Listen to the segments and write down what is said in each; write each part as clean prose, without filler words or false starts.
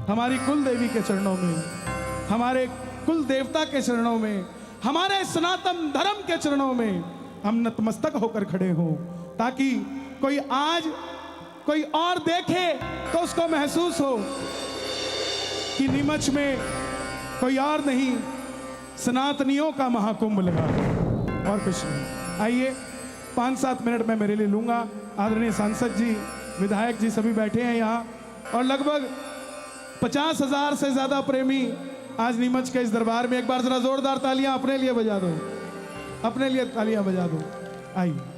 हमारी कुल देवी के चरणों में, हमारे कुल देवता के चरणों में, हमारे सनातन धर्म के चरणों में हम नतमस्तक होकर खड़े हों, ताकि कोई आज कोई और देखे तो उसको महसूस हो कि नीमच में कोई और नहीं, सनातनियों का महाकुंभ लगा और कुछ नहीं। आइए 5-7 मिनट मैं मेरे लिए लूंगा। आदरणीय सांसद जी, विधायक जी सभी बैठे हैं यहाँ, और लगभग 50,000 से ज्यादा प्रेमी आज नीमच के इस दरबार में। एक बार जरा जोरदार तालियां अपने लिए बजा दो, अपने लिए तालियां बजा दो। आइए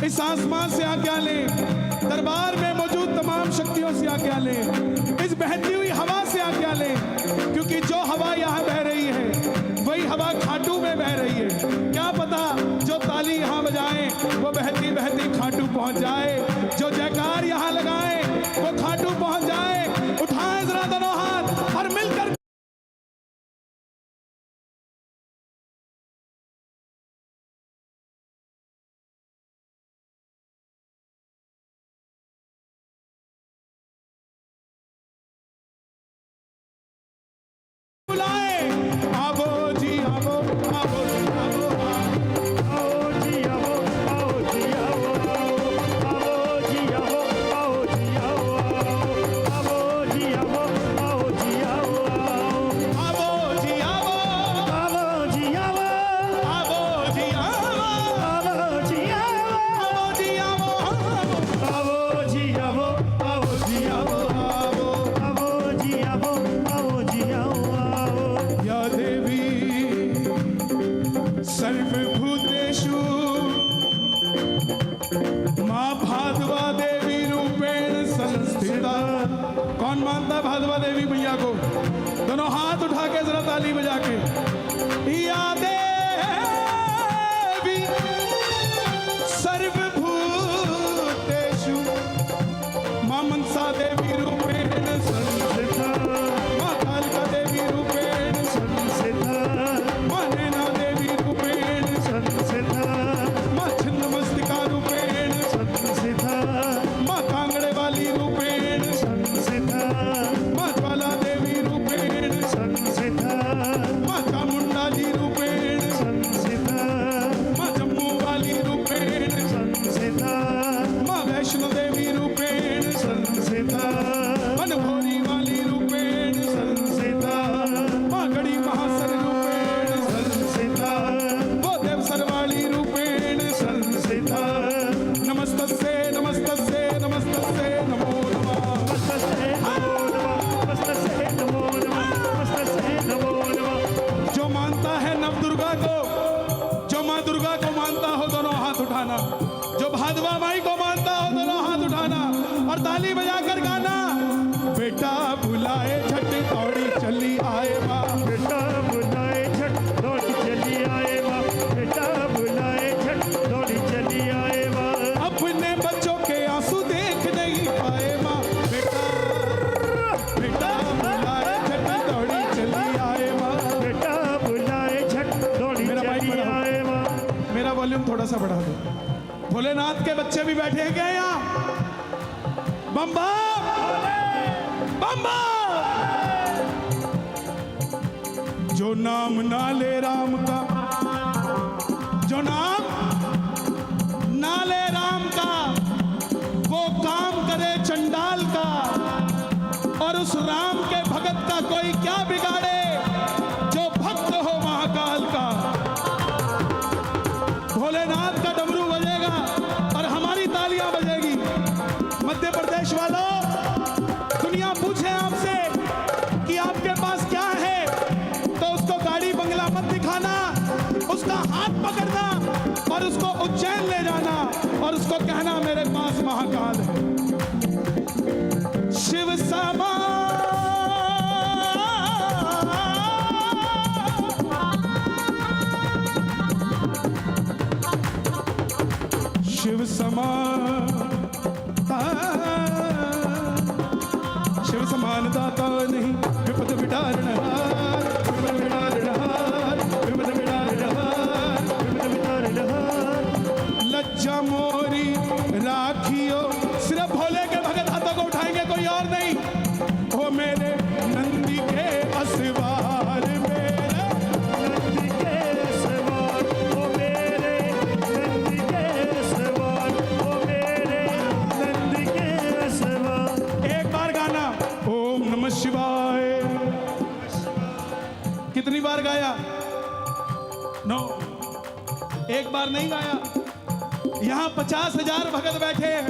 इस आसमान से आज्ञा लें, दरबार में मौजूद तमाम शक्तियों से आज्ञा लें, इस बहती हुई हवा से आज्ञा लें, क्योंकि जो हवा यहाँ बह रही है वही हवा खाटू में बह रही है। क्या पता जो ताली यहाँ बजाएं वो बहती बहती खाटू पहुंच जाए, जो जयकार यहाँ लगाएं वो खाटू पहुंच जाए। उठाएं जरा दोनों हाथ और मिलकर बुलाए। आवो जी आवो, आवो जी आवो, सर्वभूतेषु माँ भादवा देवी रूपेण संस्थिता। कौन मानता है भादवा देवी मैया को? दोनों हाथ उठा के जरा ताली बजा के। या देवी सर्वभूतेषु माँ मनसा देवी रूपेण संस्थिता। माँ कालिका देवी रूपेण संस्थिता। माँ नैना देवी रूपेण संस्थिता। माँ छिन्नमस्तिका रूपेण संस्थिता। माँ कांगड़े वाली रूपेण संस्थिता। माँ ज्वाला देवी रूपेण संस्थिता। माँ चामुंडा जी रूपेण संस्थिता। माँ जम्मू वाली रूपेण संस्थिता। माँ वैष्णो देवी रूपेण संस्थिता। मनभोरी वाली रूपेण संस्थिता। माँ गढ़ी महासर रूपेण संस्थिता। वो देवसर वाली रूपेण संस्थिता। नमस्तस्ये नमस्तस्ये नमस्तस्ये नमो नमः। नमस्तस्ये नमो नमः। नमस्तस्ये नमो नमः। नमस्तस्ये नमो नमः। जो मानता है नवदुर्गा को, जो माँ दुर्गा को मानता हो, दोनों हाथ उठाना। जो भादवा माई को मानता हो, दोनों हाथ उठाना और ताली बजाकर गाना। बेटा बुलाए झट दौड़ी चली आए माँ। बेटा बुलाए झट दौड़ी चली आए माँ। बेटा बुलाए झट दौड़ी चली आए माँ। अपने बच्चों के आंसू देख नहीं पाए माँ। बेटा बेटा बुलाए झट दौड़ी चली आए माँ। बेटा बुलाए झट दौड़ी मेरा माइक चली बढ़ाओ। आए माँ। मेरा वॉल्यूम थोड़ा सा बढ़ा दो। भोलेनाथ के बच्चे भी बैठे हैं क्या यहाँ? बम बम बम बम। जो नाम ना ले राम का, जो नाम ना ले राम का, वो काम करे चंडाल का। और उस राम के भगत का कोई क्या बिगाड़े, जो भक्त हो महाकाल का। भोलेनाथ का डमरू बजेगा और हमारी तालियां बजेगी। मध्य प्रदेश वालों, दुनिया पूछे आपसे कि आपके पास क्या है, तो उसको गाड़ी बंगला मत दिखाना, उसका हाथ पकड़ना और उसको उज्जैन ले जाना और उसको कहना मेरे पास महाकाल है। शिव समा शिव समान दाता नहीं, विपद विडारणहार, विपद विडारणहार, विपद विडारणहार, विपद विडारणहार। लज्जा मोरी राखियो। सिर्फ भोले के भगत हाथों को उठाएंगे, कोई और नहीं। ओ मेरे नंदी के असवार, मेरे नंदी के सवार, ओ मेरे नंदी के सवार, ओ मेरे नंदी के सवार। एक बार गाना ओम नमः शिवाय। कितनी बार गाया? नो, एक बार नहीं गाया। यहां 50,000 भगत बैठे हैं,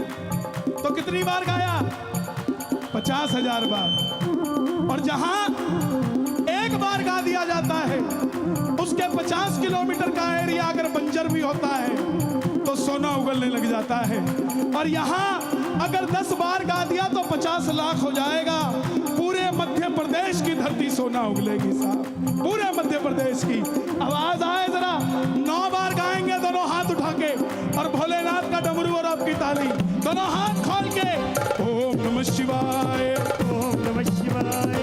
तो कितनी बार गाया? 50,000 बार। और जहां एक बार गा दिया जाता है, उसके 50 किलोमीटर का एरिया अगर बंजर भी होता है तो सोना उगलने लग जाता है। और यहां अगर 10 बार गा दिया तो 50 लाख हो जाएगा। पूरे मध्य प्रदेश की धरती सोना उगलेगी साहब, पूरे मध्य प्रदेश की। आवाज आए जरा। 9 बार गाएंगे दोनों हाथ उठा के, और भोलेनाथ का डमरू और आपकी ताली, दोनों हाथ खोल के। ओम नमः शिवाय, ओम नमः शिवाय,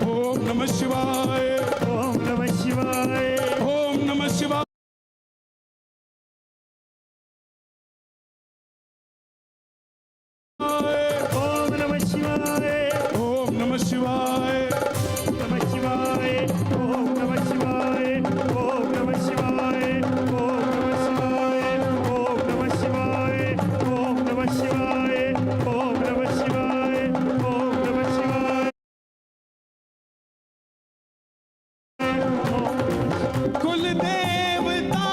ओम नमः शिवाय, ओम नमः शिवाय, ओम नमः शिवाय। ओम नमः शिवाय, ओम नमः शिवाय, नमः शिवाय, ओम नमः शिवाय, ओम नमः शिवाय, ओम नमः शिवाय, ओम नमः शिवाय, ओम नमः शिवाय, ओम नमः शिवाय, ओम नमः शिवाय। कुल देवता।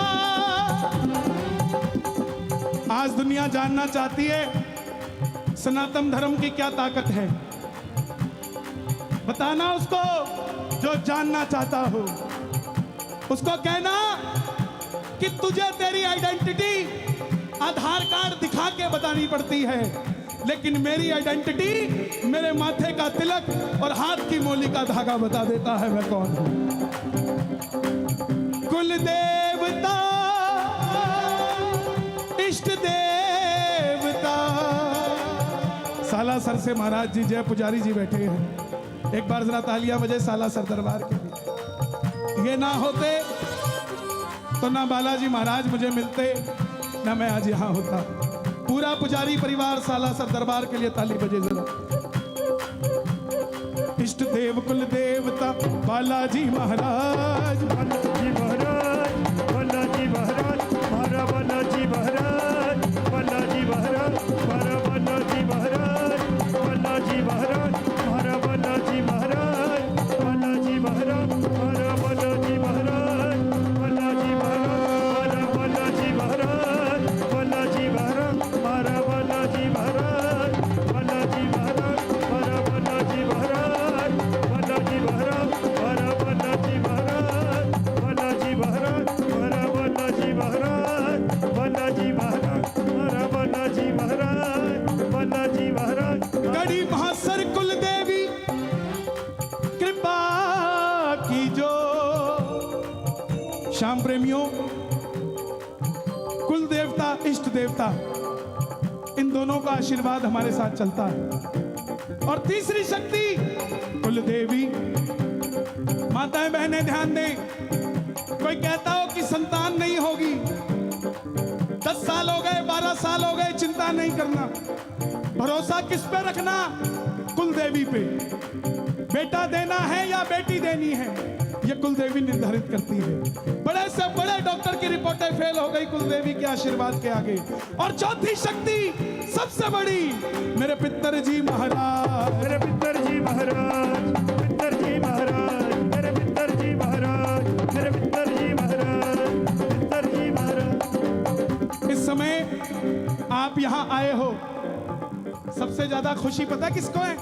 आज दुनिया जानना चाहती है सनातन धर्म की क्या ताकत है। बताना उसको, जो जानना चाहता हो उसको कहना कि तुझे तेरी आइडेंटिटी आधार कार्ड दिखा के बतानी पड़ती है, लेकिन मेरी आइडेंटिटी मेरे माथे का तिलक और हाथ की मोली का धागा बता देता है मैं कौन हूं। कुल देवता इष्ट देवता। सालासर से महाराज जी जय पुजारी जी बैठे हैं, एक बार जरा तालियां बजे सालासर दरबार के लिए। ये ना होते तो ना बालाजी महाराज मुझे मिलते, ना मैं आज यहां होता। पूरा पुजारी परिवार सालासर दरबार के लिए ताली बजे जरा। इष्ट देव कुल देवता बालाजी महाराज, बालाजी महाराज, बालाजी महाराज, हमारा बालाजी महाराज, बालाजी महाराज, हमारा बालाजी महाराज, बालाजी महाराज, हमारा बालाजी महाराज, बालाजी महाराज, हमारा बालाजी महाराज, बालाजी महाराज, हमारा बालाजी महाराज, बालाजी महाराज, हमारा बालाजी महाराज, बालाजी महाराज, हमारा बालाजी महाराज, बालाजी महाराज, हमारा बालाजी महाराज, बालाजी महाराज, हमारा बालाजी महाराज, बालाजी महाराज, हमारा बालाजी महाराज, बालाजी महाराज। गढ़ी महासर कुल देवी कृपा की जो। श्याम प्रेमियों, कुल देवता इष्ट देवता इन दोनों का आशीर्वाद हमारे साथ चलता है। और तीसरी शक्ति कुल देवी। माताएं बहनें ध्यान दें, कोई कहता हो कि संतान नहीं होगी, 10 साल हो गए 12 साल हो गए, चिंता नहीं करना। भरोसा किस पे रखना? कुल देवी पे। बेटा देना है या बेटी देनी है, ये कुल देवी निर्धारित करती है। बड़े से बड़े डॉक्टर की रिपोर्टें फेल हो गई कुल देवी के आशीर्वाद के आगे। और चौथी शक्ति सबसे बड़ी, मेरे पितर जी महाराज, मेरे पितर जी महाराज, पितर जी महाराज, मेरे पितर जी महाराज, मेरे पितर जी महाराज, पितर जी महाराज। इस समय आप यहां आए हो, सबसे ज्यादा खुशी पता किसको है?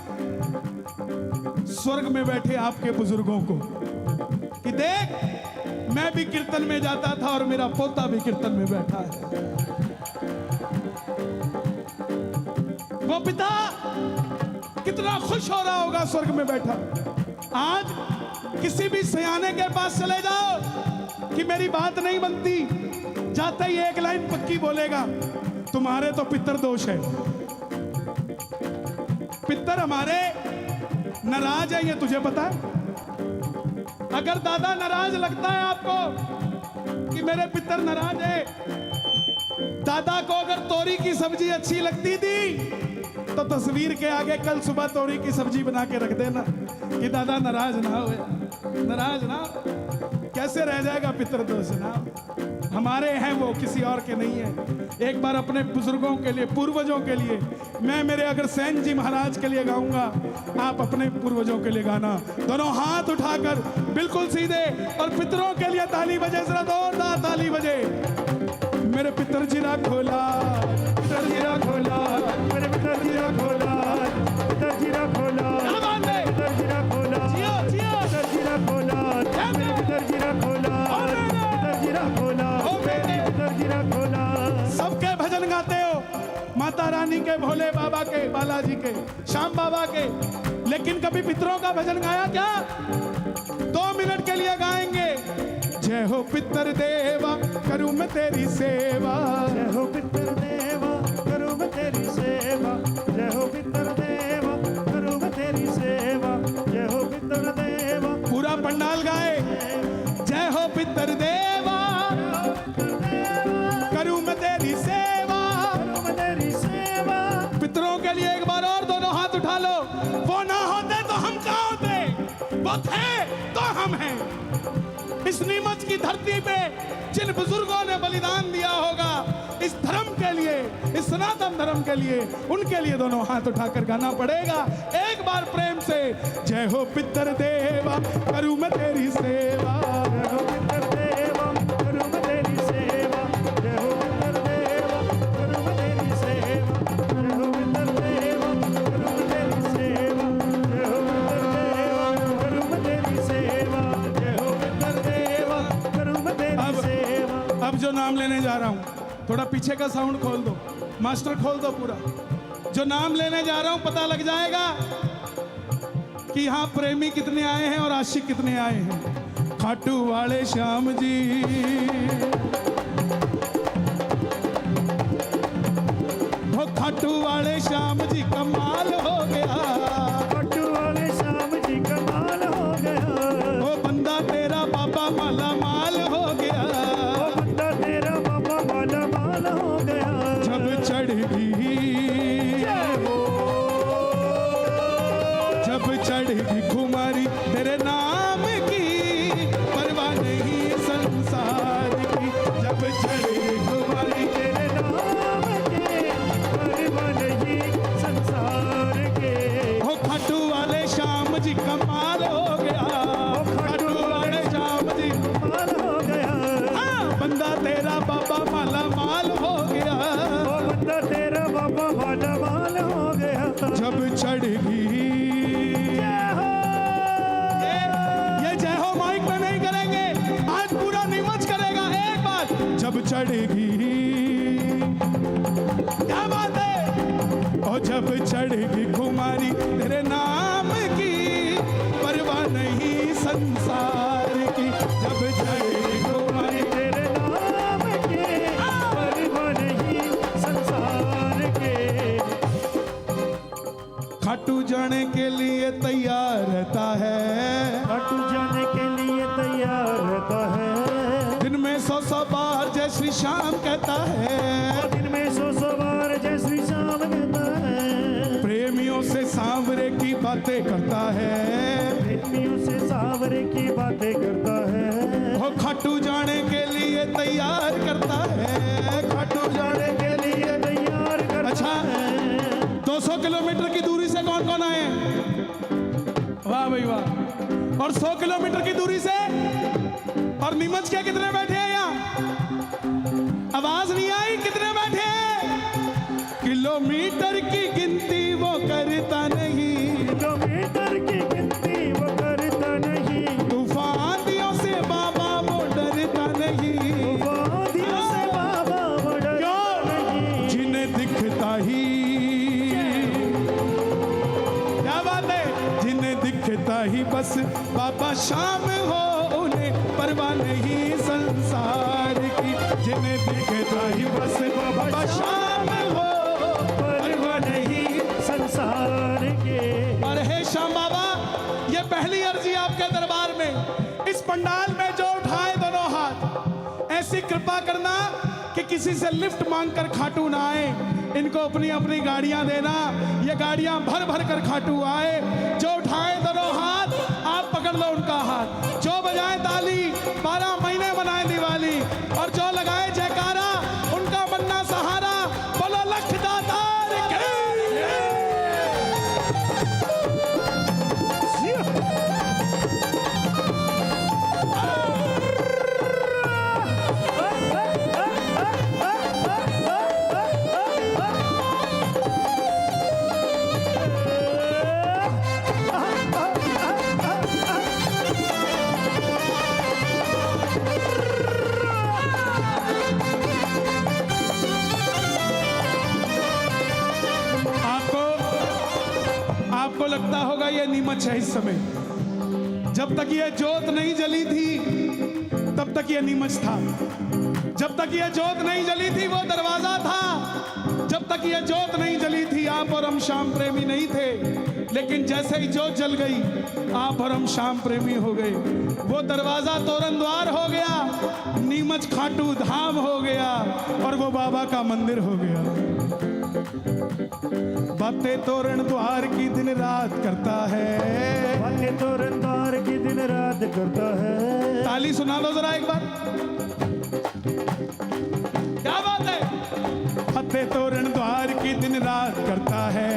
स्वर्ग में बैठे आपके बुजुर्गों को, कि देख मैं भी कीर्तन में जाता था और मेरा पोता भी कीर्तन में बैठा है। वो पिता कितना खुश हो रहा होगा स्वर्ग में बैठा। आज किसी भी सयाने के पास चले जाओ कि मेरी बात नहीं बनती, जाते ही एक लाइन पक्की बोलेगा, तुम्हारे तो पितर दोष है, पितर हमारे नाराज है, ये तुझे पता है? अगर दादा नाराज लगता है आपको कि मेरे पितर नाराज है, दादा को अगर तोरी की सब्जी अच्छी लगती थी तो तस्वीर के आगे कल सुबह तोरी की सब्जी बना के रख देना कि दादा नाराज ना हो, नाराज ना हो। कैसे रह जाएगा पितर दोष ना? हमारे हैं वो, किसी और के नहीं है। एक बार अपने बुजुर्गों के लिए, पूर्वजों के लिए, मैं मेरे अग्रसेन जी महाराज के लिए गाऊंगा, आप अपने पूर्वजों के लिए गाना। दोनों हाथ उठाकर बिल्कुल सीधे, और पितरों के लिए ताली बजे, जरा जोरदार ताली बजे। मेरे पितर जीरा खोला, पितर जीरा खोला, मेरे पितर जीरा खोला, पितर जीरा खोला, पितर जीरा खोला, पितर जीरा खोला, मेरे पितर जीरा खोला, पितर जीरा खोला, पितर जीरा खोला। सबके भजन गाते हो, माता रानी के, भोले बाबा के, बालाजी के, श्याम बाबा के, लेकिन कभी पितरों का भजन गाया क्या? 2 मिनट के लिए गाएंगे। जय हो पितर देवा करूं मैं तेरी सेवा, जय हो पितर देवा करूं मैं तेरी सेवा, जय हो पितर देवा करूं मैं तेरी सेवा, जय हो पितर देवा। पूरा पंडाल गाए, जय हो पितर देवा करूं मैं तेरी सेवा, करूं मैं तेरी सेवा। पितरों के लिए एक बार और दोनों हाथ उठा लो। वो ना होते तो हम कहाँ होते, वो थे तो हम हैं। इस नीमच की धरती पे जिन बुजुर्गों ने बलिदान दिया होगा इस धर्म के लिए, इस सनातन धर्म के लिए, उनके लिए दोनों हाथ उठाकर गाना पड़ेगा एक बार प्रेम से। जय हो पितर देवा करूं मैं तेरी सेवा, जय हो पितर देवा करूं मैं तेरी सेवा, जय हो पितर देवा करूं मैं तेरी सेवा, जय हो पितर देवा करूं मैं तेरी सेवा, जय हो पितर देवा करूं मैं तेरी सेवा, जय हो पितर देवा करूं मैं तेरी सेवा। अब अब जो नाम लेने जा रहा हूं, थोड़ा पीछे का साउंड खोल दो, मास्टर खोल दो पूरा। जो नाम लेने जा रहा हूं पता लग जाएगा कि यहाँ प्रेमी कितने आए हैं और आशिक कितने आए हैं। खाटू वाले श्याम जी, वो खाटू वाले श्याम जी कमाल हो गया, खाटू वाले श्याम जी कमाल हो गया, वो बंदा तेरा बाबा माला माल हो गया, वो बंदा तेरा बाबा माला माल हो गया। जब चढ़ेगी, जब चढ़ेगी खुमारी तेरे नाम की, परवाह नहीं संसार की। जब चढ़ेगी खुमारी तेरे नाम के परवाह नहीं संसार के। हो खाटू वाले श्याम जी कमाल हो गया, खाटू वाले श्याम जी माल हो गया, हाँ, बंदा तेरा बाबा माला माल हो गया। वो बंदा तेरा बाबा माला माल हो गया। जब चढ़ेगी, ये जय हो माइक में नहीं करेंगे, आज पूरा निमच करेगा एक बार। जब चढ़ेगी, क्या बात है, और जब चढ़ेगी खुमारी तेरे नाम की, परवाह नहीं संसार की। जब चढ़ेगी खुमारी तेरे नाम के परवाह नहीं संसार के। खाटू जाने के लिए तैयार रहता है, खाटू जाने के लिए तैयार रहता है, दिन में 100 बार जय श्री श्याम कहता है। दिन में 100 बार जय श्री श्याम कहता है, प्रेमियों से सांवरे की बातें करता है, प्रेमियों से सांवरे की बातें करता है। वो खाटू जाने के लिए तैयार करता है, खाटू जाने के लिए। तैयार करता अच्छा, है। 200 किलोमीटर की दूरी से कौन कौन आए हैं? वाह भाई वाह। और 100 किलोमीटर की दूरी से और नीमच के कितने बैठे हैं यहाँ? आवाज नहीं आई, कितने बैठे हैं? किलोमीटर की गिनती वो करता नहीं, किलोमीटर की गिनती वो करता नहीं, तूफानियों से बाबा वो डरता नहीं। वादियों से बाबा वो डरता नहीं। जिन्हें दिखता ही, क्या बात है, जिन्हें दिखता ही बस बाबा शाम हो, उन्हें परवाह नहीं संसार की। जिन्हें दिखता ही बस बाबा शाम हो, परवाह नहीं। संसार के। और हे श्याम बाबा, ये पहली अर्जी आपके दरबार में, इस पंडाल में जो उठाए दोनों हाथ, ऐसी कृपा करना कि किसी से लिफ्ट मांगकर खाटू ना आए, इनको अपनी अपनी गाड़ियां देना, ये गाड़ियां भर भर कर खाटू आए। जो उठाए दोनों हाथ, आप पकड़ लो उनका हाथ, जो बजाए ताली, 12 महीने बनाए दिवाली, और जो लगाए जयकारा, उनका बनना सहारा। बोलो लख दातार की। आपको लगता होगा ये नीमच है इस समय, जब तक ये जोत नहीं जली थी तब तक ये नीमच था, जब तक ये जोत नहीं जली थी वो दरवाजा था, जब तक ये जोत नहीं जली थी आप और हम श्याम प्रेमी नहीं थे। लेकिन जैसे ही जोत जल गई, आप और हम श्याम प्रेमी हो गए। वो दरवाजा तोरण द्वार हो गया, नीमच खाटू धाम हो गया, और वो बाबा का मंदिर हो गया। बातें तोरण द्वार की दिन रात करता है, बातें तोरण द्वार की दिन रात करता है। ताली सुना लो जरा एक बार, क्या बात है। बातें तोरण द्वार की दिन रात करता है,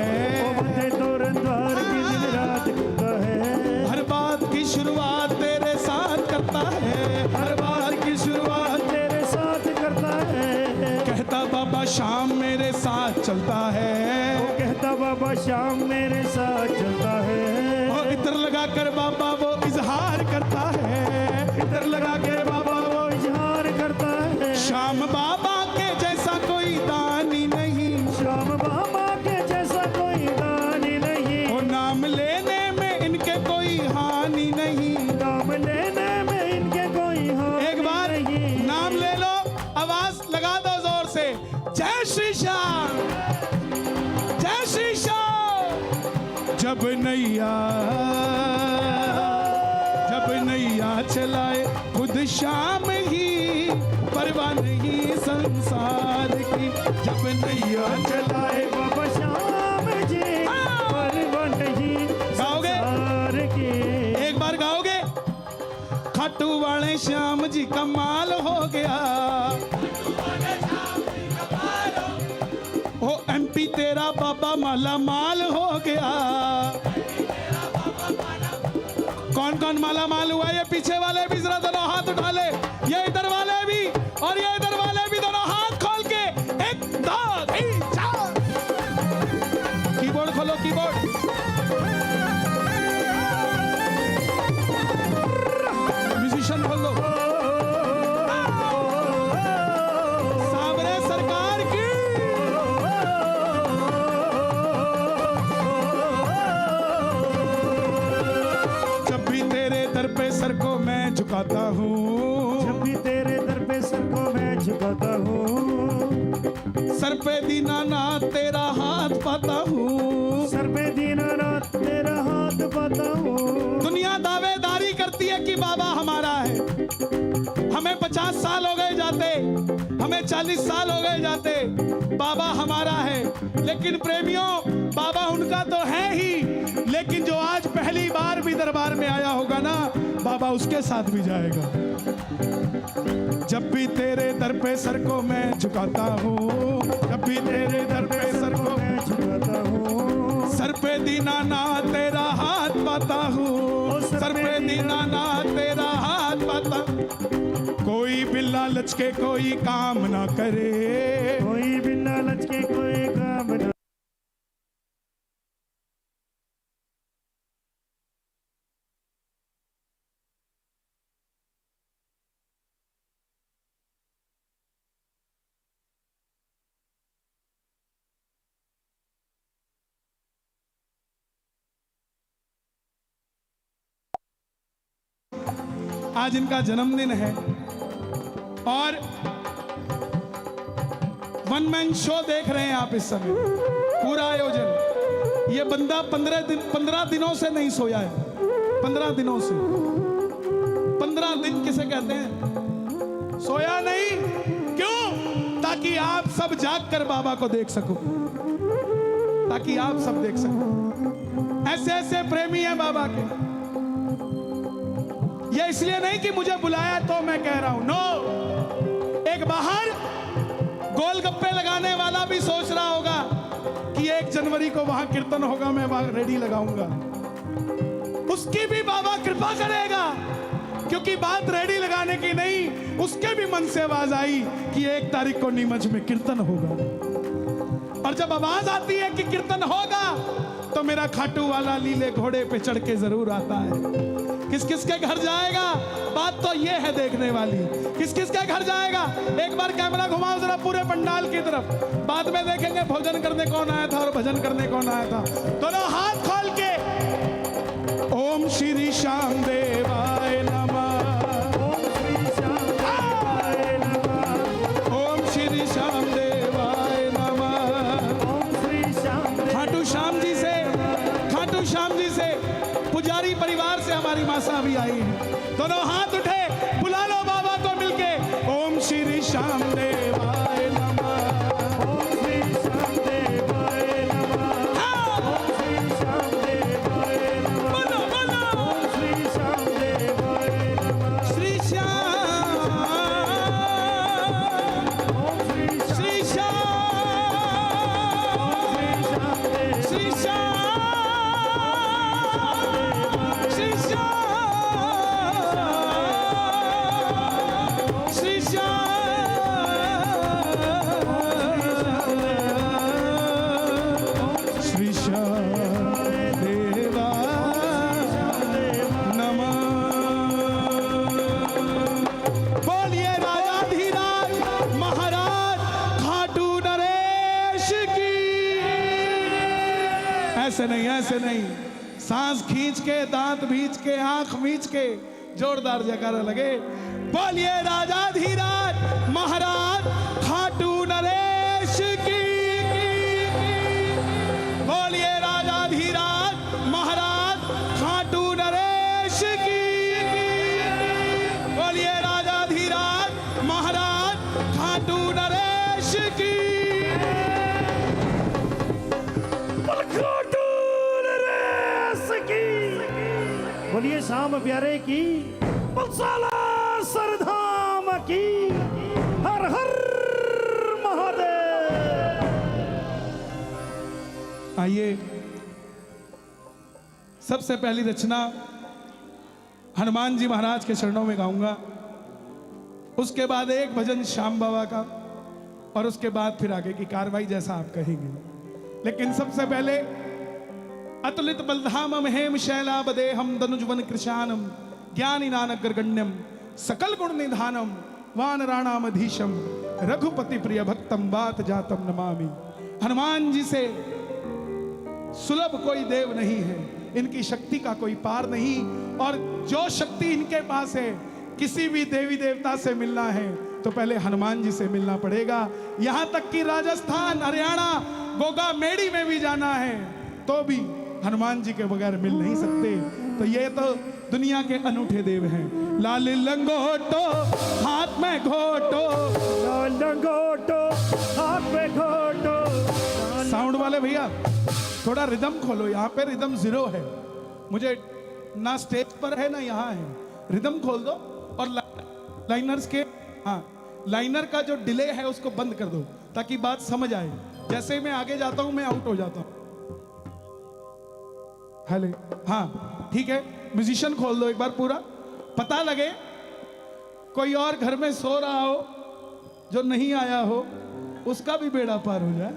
बातें तोरण द्वार की दिन रात करता है। हर बात की शुरुआत तेरे साथ करता है, हर बात की शुरुआत तेरे साथ करता है। कहता बाबा शाम मेरे साथ चलता है, कहता बाबा शाम मेरे साथ चलता है। और इतर लगा कर बाबा वो इजहार करता है, इतर लगा के बाबा वो इजहार करता है। श्री श्याम, जय श्री श्याम। जब नैया चलाए खुद श्याम ही, परवाह नहीं संसार की। जब नैया चलाए बाबा श्याम जी, परवाह नहीं संसार की। एक बार गाओगे? खाटू वाले श्याम जी कमाल हो गया, ओ एमपी तेरा बाबा माला माल हो गया। कौन कौन माला माल हुआ? ये पीछे वाले भी जरा दोनों हाथ उठा ले, ये इधर वाले भी और ये इधर वाले भी, दोनों हाथ खोल के। 1 2 3 4। कीबोर्ड खोलो, कीबोर्ड। म्यूजिशियन खोल दो। सावरे सरकार की। जब भी तेरे दर पे सर को मैं झुकाता हूँ, जब भी तेरे दर पे सर को मैं झुकाता हूँ, सर पे दीनानाथ तेरा हाथ पाता हूँ, सर पे दीनानाथ तेरा हाथ पाता हूँ। दुनिया दावेदारी करती है कि बाबा हमारा है। हमें 50 साल हो गए जाते, हमें 40 साल हो गए जाते, बाबा हमारा है। लेकिन प्रेमियों, बाबा उनका तो है ही, लेकिन जो आज पहली बार भी दरबार में आया होगा ना, बाबा उसके साथ भी जाएगा। जब भी तेरे दर पे सर को मैं झुकाता हूँ, जब भी तेरे दर पे सर को मैं झुकाता हूँ, सर पे दीनानाथ तेरा हाथ पाता हूँ, सर पे दीनानाथ तेरा हाथ पाता। कोई बिल्ला लचके कोई काम ना करे, कोई बिना लचके कोई काम न। आज इनका जन्मदिन है और वन मैन शो देख रहे हैं आप इस समय। पूरा आयोजन, ये बंदा 15 दिनों से नहीं सोया है। 15 दिनों से। 15 दिन किसे कहते हैं? सोया नहीं। क्यों? ताकि आप सब जाग कर बाबा को देख सको, ताकि आप सब देख सको। ऐसे ऐसे प्रेमी हैं बाबा के। ये इसलिए नहीं कि मुझे बुलाया तो मैं कह रहा हूं, नो। एक बाहर गोलगप्पे लगाने वाला भी सोच रहा होगा कि 1 जनवरी को वहां कीर्तन होगा, मैं वहां रेडी लगाऊंगा। उसकी भी बाबा कृपा करेगा, क्योंकि बात रेडी लगाने की नहीं, उसके भी मन से आवाज आई कि 1 तारीख को नीमच में कीर्तन होगा। और जब आवाज आती है कि कीर्तन होगा, तो मेरा खाटू वाला लीले घोड़े पे चढ़ के जरूर आता है। किस किस के घर जाएगा? बात तो ये है देखने वाली। किस किस के घर जाएगा? एक बार कैमरा घुमाओ जरा पूरे पंडाल की तरफ। बाद में देखेंगे भोजन करने कौन आया था और भजन करने कौन आया था। दोनों हाथ खोल के ओम श्री श्याम देवाय नमः, ओम श्री श्याम देवाय नमः, ओम श्री श्याम देवाय नमः। ओम श्री श्याम खाटू श्याम जी से, खाटू श्याम जी से, पुजारी परिवार से हमारी मासा भी आई है। दोनों हाथ उठे, बुला लो बाबा को मिलके। ओम श्री श्याम देवाय नमः, ओम श्री श्याम देवाय नमः, ओम श्री श्याम देवाय नमः, बोलो बोलो। ओम श्री श्याम देवाय नमः, श्री श्याम, ओम श्री श्री श्याम, श्री श्याम, श्री श्याम, श्री श्याम, श्री श्याम देवा नमः। बोलिए राजाधीराज महाराज खाटू नरेश की। ऐसे नहीं, ऐसे नहीं, सांस खींच के, दांत भींच के, आंख मीच के जोरदार जयकारा लगे। बोलिए राजाधीराज महाराज खाटू नरेश की। बोलिए शाम प्यारे की बलसाला सरधाम की हर हर महादेव। आइए सबसे पहली रचना हनुमान जी महाराज के चरणों में गाऊंगा, उसके बाद एक भजन श्याम बाबा का, और उसके बाद फिर आगे की कार्रवाई जैसा आप कहेंगे। लेकिन सबसे पहले अतुलित बलधामम हेम शैलाबदेहम दनुजवन कृशानम ज्ञानी नानक गर्गण्यम सकल गुण निधानम वानराणामधीशम रघुपति प्रिय भक्तम बात जातम नमामि। हनुमान जी से सुलभ कोई देव नहीं है, इनकी शक्ति का कोई पार नहीं, और जो शक्ति इनके पास है, किसी भी देवी देवता से मिलना है तो पहले हनुमान जी से मिलना पड़ेगा। यहां तक कि राजस्थान, हरियाणा, गोगा मेड़ी में भी जाना है तो भी हनुमान जी के बगैर मिल नहीं सकते। तो ये तो दुनिया के अनूठे देव हैं। लाल लंगोटो हाथ में घोटो, लाल लंगोटो हाथ में घोटो। साउंड वाले भैया थोड़ा रिदम खोलो, यहाँ पे रिदम जीरो है, मुझे ना स्टेज पर है ना यहाँ है। रिदम खोल दो और लाइनर्स के, हाँ लाइनर का जो डिले है उसको बंद कर दो ताकि बात समझ आए। जैसे मैं आगे जाता हूं मैं आउट हो जाता हूं। हेलो, हाँ ठीक है, म्यूजिशियन खोल दो एक बार पूरा, पता लगे कोई और घर में सो रहा हो जो नहीं आया हो, उसका भी बेड़ा पार हो जाए।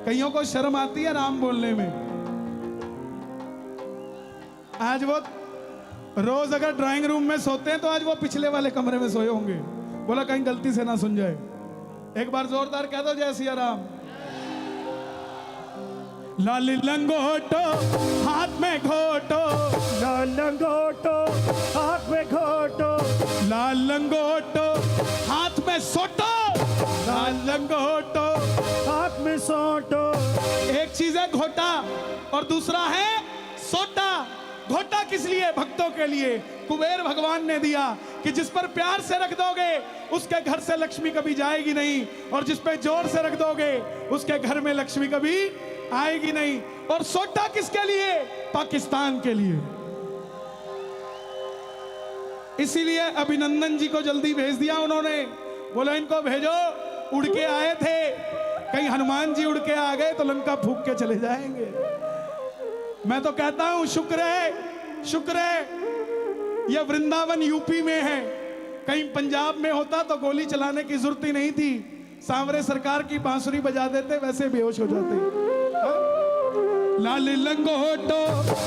कईयों को शर्म आती है राम बोलने में। आज वो रोज अगर ड्राइंग रूम में सोते हैं तो आज वो पिछले वाले कमरे में सोए होंगे, बोला कहीं गलती से ना सुन जाए। एक बार जोरदार कह दो जय सिया राम। लाल लंगोटो हाथ में घोटो, लाल लंगोटो हाथ में घोटो, लाल लंगोटो हाथ में सोटो, लाल लंगोटो हाथ में सोटो। एक चीज है घोटा और दूसरा है सोटा। घोटा किस लिए? भक्तों के लिए। कुबेर भगवान ने दिया कि जिस पर प्यार से रख दोगे उसके घर से लक्ष्मी कभी जाएगी नहीं, और जिस पे जोर से रख दोगे उसके घर में लक्ष्मी कभी आएगी नहीं। और सोटा किसके लिए? पाकिस्तान के लिए। इसीलिए अभिनंदन जी को जल्दी भेज दिया उन्होंने, बोला इनको भेजो, उड़ के आए थे, कहीं हनुमान जी उड़ के आ गए तो लंका फूंक के चले जाएंगे। मैं तो कहता हूं शुक्र है, शुक्र है यह वृंदावन यूपी में है, कहीं पंजाब में होता तो गोली चलाने की जरूरत ही नहीं थी, सांवरे सरकार की बांसुरी बजा देते, वैसे बेहोश हो जाते। लाल लंगोटो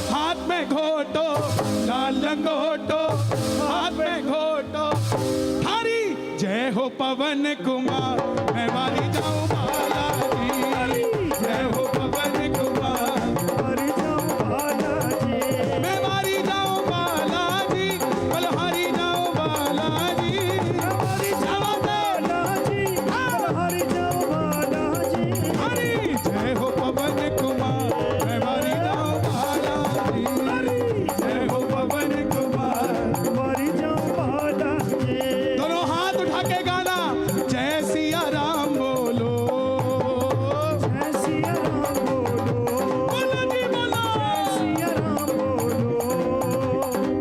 हाथ में घोटो, लाल लंगोटो हाथ में घोटो, हरी जय हो पवन कुमार, मैं वाली जाऊं बालाजी, जय हो पवन कुमार, हरि जाऊं बालाजी, मैं वाली जाऊं बालाजी, बलहारी जाऊं बालाजी, हरि जाऊं बालाजी, हरि जाऊं बालाजी। हरी जय हो पवन कुमार, मैं वाली जाऊं बालाजी, जय हो पवन कुमार, हरि जाऊं बालाजी। दोनों हाथ उठा के गाना, जय सिया राम बोलो, जय सिया राम बोलो, बोलो जी बोलो, जय सिया राम बोलो,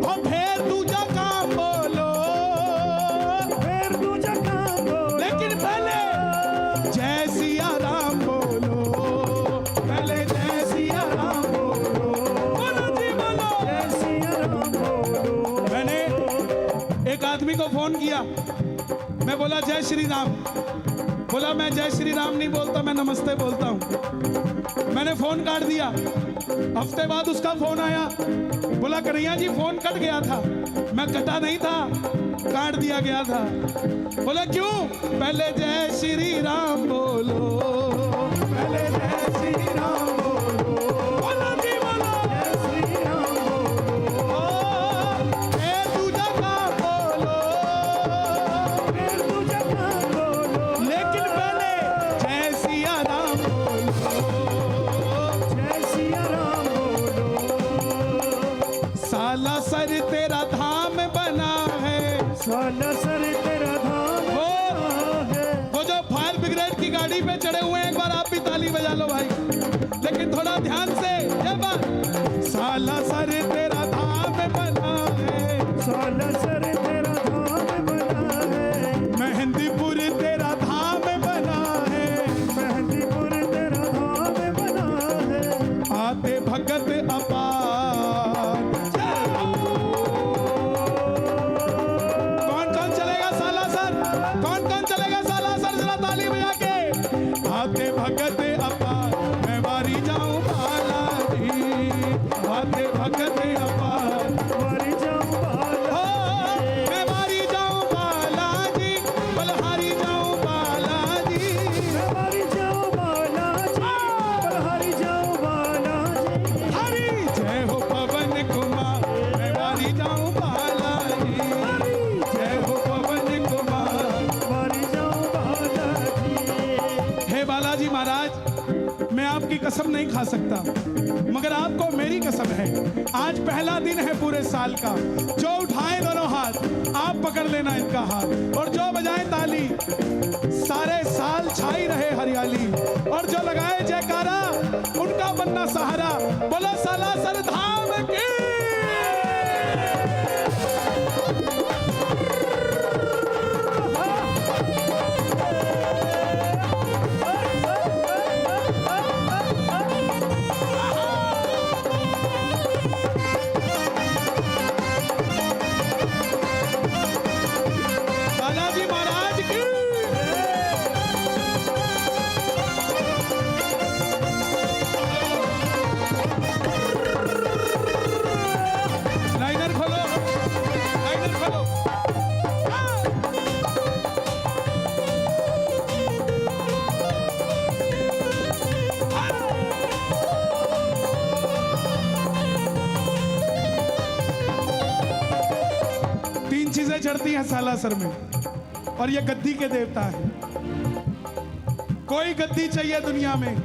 ओ फिर दूजा काम बोलो, फिर दूजा काम बोलो। लेकिन पहले जय सिया राम बोलो, पहले जय सिया राम बोलो, बोलो जी बोलो। जय सिया राम बोलो। मैंने एक आदमी को फोन किया, मैं बोला जय श्री राम, बोला मैं जय श्री राम नहीं बोलता, मैं नमस्ते बोलता हूं। मैंने फोन काट दिया, हफ्ते बाद उसका फोन आया, बोला कन्हैया जी फोन कट गया था। मैं कटा नहीं था, काट दिया गया था। बोला क्यों? पहले जय श्री राम बोलो, पहले जय श्री राम बोलो, बोलो जी बोलो, जय श्री राम बोलो, ए दूजा का बोलो, फिर दूजा काम बोलो। लेकिन पहले जय सिया राम बोलो, जय सिया राम बोलो। साला सर तेरा धाम बना है, साला सर तेरा धाम है। वो जो फायर ब्रिगेड की गाड़ी पे चढ़े हुए हैं, एक बार आप भी ताली बजा लो भाई, लेकिन थोड़ा ध्यान से। ये बात साला सर तेरा धाम बना आपकी कसम नहीं खा सकता, मगर आपको मेरी कसम है, आज पहला दिन है पूरे साल का। जो उठाए दोनों हाथ, आप पकड़ लेना इनका हाथ, और जो बजाए ताली, सारे साल छाई रहे हरियाली, और जो लगाए जयकारा, उनका बनना सहारा। बोलो सालासर धाम की। बालाजी महाराज की। लाइनर खोलो, लाइनर खोलो। तीन चीजें चढ़ती हैं सालासर में, और ये गद्दी के देवता हैं। कोई गद्दी चाहिए दुनिया में,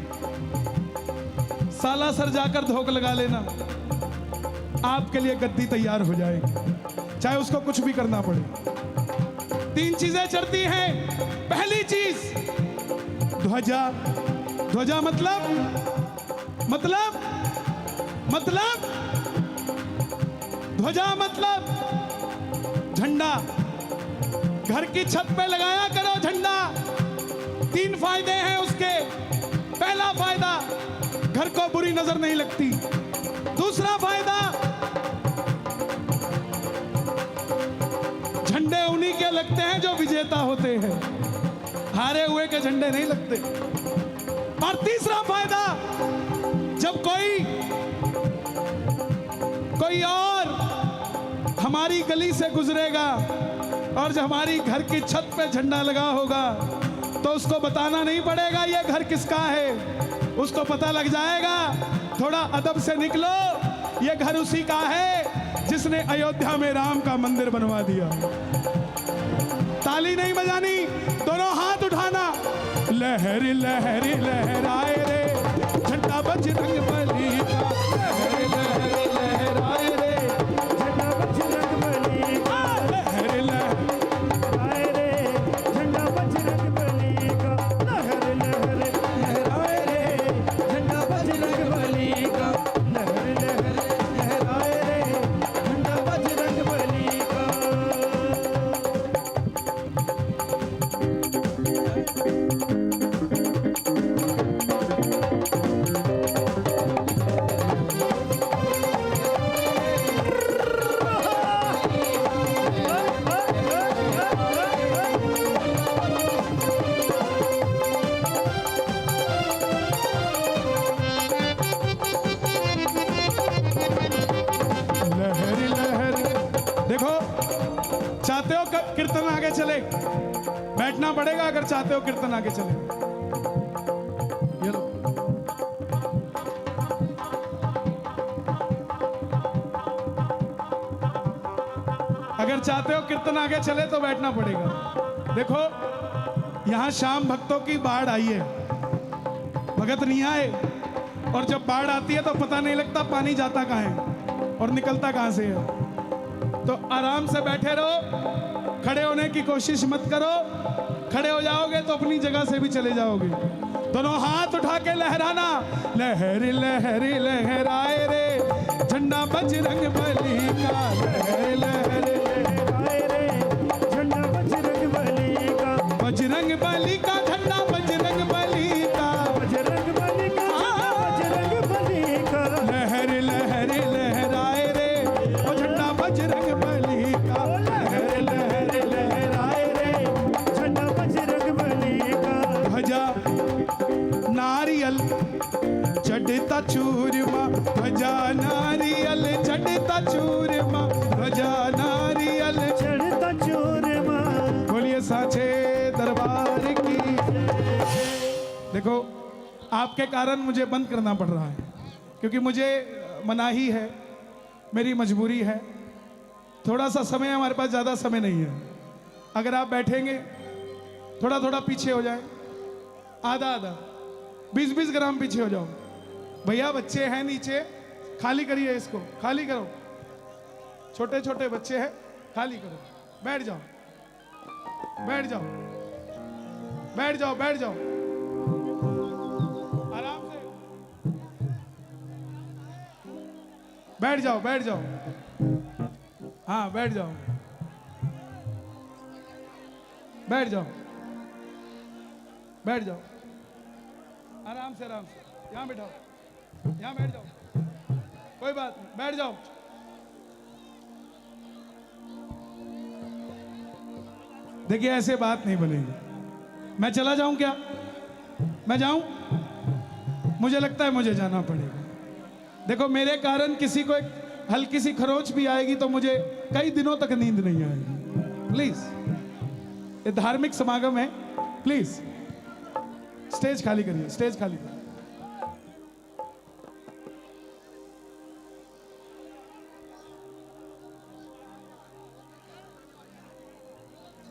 सालासर जाकर धोख लगा लेना, आपके लिए गद्दी तैयार हो जाएगी, चाहे उसको कुछ भी करना पड़े। तीन चीजें चढ़ती हैं। पहली चीज ध्वजा। ध्वजा मतलब ध्वजा मतलब झंडा। घर की छत पे लगाया करो झंडा। तीन फायदे हैं उसके। पहला फायदा, घर को बुरी नजर नहीं लगती। दूसरा फायदा, झंडे उन्हीं के लगते हैं जो विजेता होते हैं, हारे हुए के झंडे नहीं लगते। और तीसरा फायदा, जब कोई और हमारी गली से गुजरेगा और जब हमारी घर की छत पे झंडा लगा होगा, तो उसको बताना नहीं पड़ेगा ये घर किसका है, उसको पता लग जाएगा। थोड़ा अदब से निकलो, ये घर उसी का है जिसने अयोध्या में राम का मंदिर बनवा दिया। ताली नहीं बजानी, दोनों हाथ उठाना। लहरी लहरी लहराए रे झंडा बजरंग बली का, लहरी लहरी लहराए रे झंडा बजरंग बली का, लहरी लहराए रे झंडा बजरंग बली का, लहर लहर लहराए रे झंडा बजरंग बली का, लहर लहर लहराए रे झंडा बजरंग बली का। लहरी लहरी। देखो, चाहते हो कीर्तन आगे चले, बैठना पड़ेगा अगर चाहते हो कीर्तन आगे चले। ये लो। अगर चाहते हो कीर्तन आगे चले तो बैठना पड़ेगा। देखो, यहां शाम भक्तों की बाढ़ आई है, भगत नहीं आए, और जब बाढ़ आती है तो पता नहीं लगता पानी जाता कहाँ है और निकलता कहां से है। तो आराम से बैठे रहो, खड़े होने की कोशिश मत करो। खड़े हो जाओगे तो अपनी जगह से भी चले जाओगे। दोनों हाथ उठा के लहराना। लहरी लहरी लहराए रे झंडा बजरंग बली का, लहरी लहरी लहराए रे झंडा बजरंग बली का, बजरंग बली का झंडा बजरंग बली का, बजरंग बली का बजरंग बली का, लहरी लहरी लहराए रे ओ झंडा बजरंग बली का, लहरी लहरी लहराए रे झंडा बजरंग बली का। ध्वजा नारियल चढ़ता चूरमा, ध्वजा नारियल चढ़ता चूरमा, ध्वजा नारियल चढ़ता चूरमा। बोलिए साचे दरबार की। देखो, आपके कारण मुझे बंद करना पड़ रहा है, क्योंकि मुझे मनाही है, मेरी मजबूरी है। थोड़ा सा समय, हमारे पास ज़्यादा समय नहीं है। अगर आप बैठेंगे, थोड़ा थोड़ा पीछे हो जाए, आधा आधा, 20-20 ग्राम पीछे हो जाओ। भैया बच्चे हैं नीचे, खाली करिए इसको, खाली करो। छोटे छोटे बच्चे हैं, खाली करो। बैठ जाओ, बैठ जाओ, बैठ जाओ, बैठ जाओ, आराम से बैठ जाओ, बैठ जाओ। हाँ बैठ जाओ, बैठ जाओ, बैठ जाओ, आराम से, आराम से। यहाँ बैठाओ, यहाँ बैठ जाओ, कोई बात नहीं, बैठ जाओ। देखिए ऐसे बात नहीं बनेगी। मैं चला जाऊं क्या? मैं जाऊं? मुझे लगता है मुझे जाना पड़ेगा। देखो मेरे कारण किसी को एक हल्की सी खरोच भी आएगी तो मुझे कई दिनों तक नींद नहीं आएगी। प्लीज, ये धार्मिक समागम है, प्लीज स्टेज खाली करिए, स्टेज खाली करिए।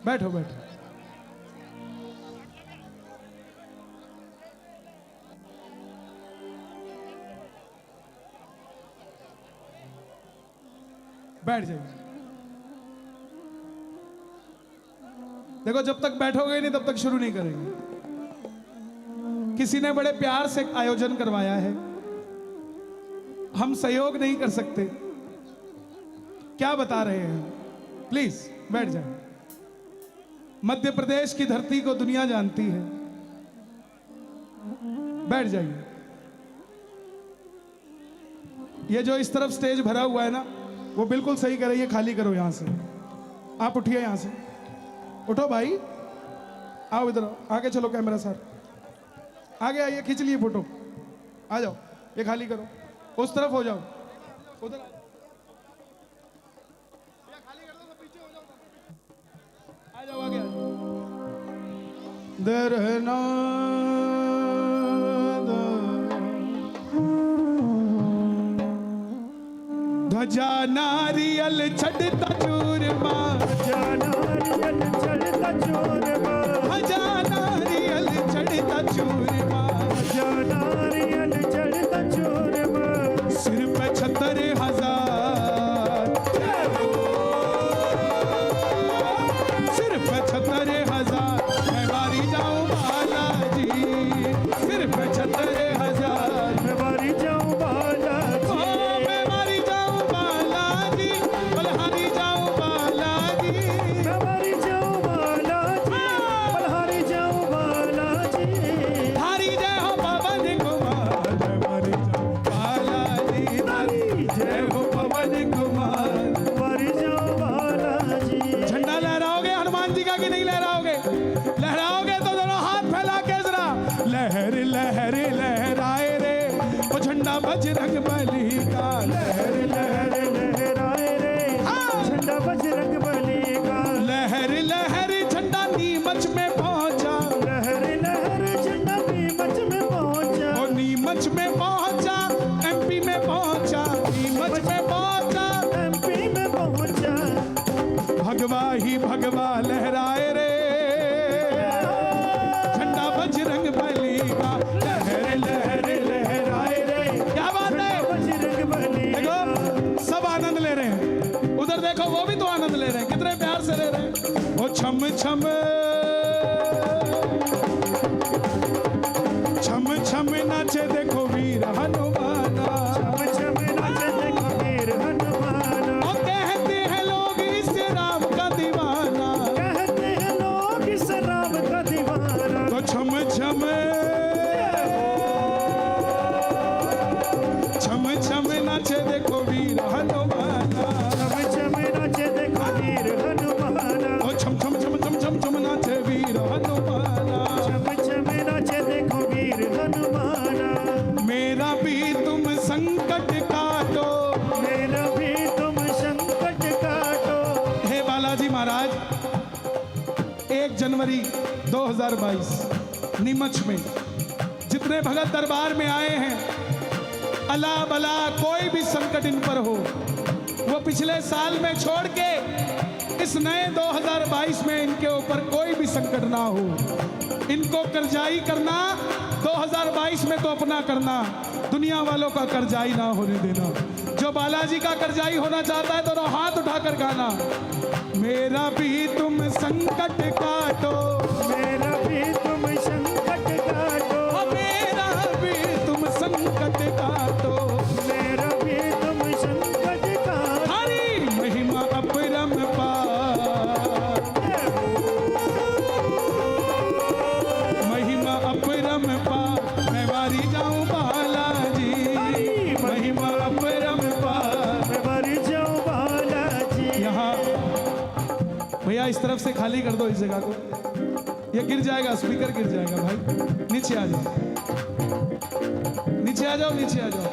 बैठो बैठो। बैठ जाइए। देखो जब तक बैठोगे नहीं तब तक शुरू नहीं करेंगे। किसी ने बड़े प्यार से आयोजन करवाया है, हम सहयोग नहीं कर सकते। क्या बता रहे हैं? प्लीज बैठ जाए। मध्य प्रदेश की धरती को दुनिया जानती है। बैठ जाइए। ये जो इस तरफ स्टेज भरा हुआ है ना, वो बिल्कुल सही करिए, खाली करो यहां से। आप उठिए यहां से, उठो भाई, आओ इधर, आगे चलो कैमरा सर, आगे आइए, खींच लिए फोटो, आ जाओ, ये खाली करो, उस तरफ हो जाओ, उधर खाली कर दो, पीछे हो जाओ, आ जाओ आगे, दरना ध्वजा नारियल चढ़ता चूरमा, ध्वजा नारियल चढ़ता चूरमा, ध्वजा नारियल चढ़ता चूरमा, ध्वजा नारियल चढ़ता चूरमा, सिर पे 76,000, सिर पे 76,000, मैं मारी जाऊं बालाजी, सिर पे 76,000, मैं मारी जाऊं बालाजी, मैं मारी जाऊं बालाजी, बलहारी जाऊं बालाजी, मैं मारी जाऊं बालाजी, बलहारी जाऊं बालाजी, हारी जय हो पवन कुमार, मैं मारी जाऊं बालाजी, हारी जय हो पवन कुमार। मारी जाऊं बालाजी। झंडा लहराओगे हनुमान जी का कि नहीं लहराओगे? लहराओगे तो दोनों हाथ फैला के जरा लहर लहर लहराए रे, वो झंडा बजरंग बली का, लहर लहर लहराए रे, झंडा बजरंग बली का, लहर लहर झंडा नीमच में पहुंचा, लहर लहर झंडा नीमच में पहुंचा, वो नीमच में पहुंचा, एमपी में पहुंचा, नीमच में पहुंचा, एमपी में पहुंचा, भगवा ही भगवा लहराए रे, झंडा बजरंग बली का, लहर लहर लहराए रे। क्या बात है? बजरंग बली देखो सब आनंद ले रहे हैं, उधर देखो वो भी तो आनंद ले रहे हैं, कितने प्यार से ले रहे हैं। वो छम छम छम छम नाचे देखो वीर हनुमाना, छम छम नाचे देखो वीर हनुमाना, वो कहते हैं लोग इस राम का दीवाना, कहते हैं लोग इस राम का दीवाना, तो छम छम छम छम नाचे देखो वीर हनुमाना, छम छम नाचे देखो वीर हनुमाना, ओ छम छम छम छम छम छम नाचे वीर हनुमाना, छम छम नाचे देखो वीर हनुमाना, मेरा भी तुम संकट काटो, मेरा भी तुम संकट काटो। हे बालाजी महाराज, 1 जनवरी 2022 नीमच में जितने भगत दरबार में आए हैं, अला बला कोई भी संकट इन पर हो, वो पिछले साल में छोड़ के इस नए 2022 में इनके ऊपर कोई भी संकट ना हो। इनको कर्जाई करना 2022 में तो अपना करना, दुनिया वालों का कर्जाई ना होने देना। जो बालाजी का कर्जाई होना चाहता है तो हाथ उठाकर गाना, मेरा भी तुम संकट काटो, मेरा भी तुम संकट काटो, मेरा भी तुम संकट काटो, मेरा भी तुम संकट काटो। हरी महिमा अपरंपार, महिमा अपरंपार, मैं वारी जाऊं बालाजी, महिमा अपरंपार, मैं मर जाऊं बालाजी। यहाँ भैया इस तरफ से खाली कर दो इस जगह को, ये गिर जाएगा, स्पीकर गिर जाएगा भाई। नीचे आ जाओ, नीचे आ जाओ, नीचे आ जाओ।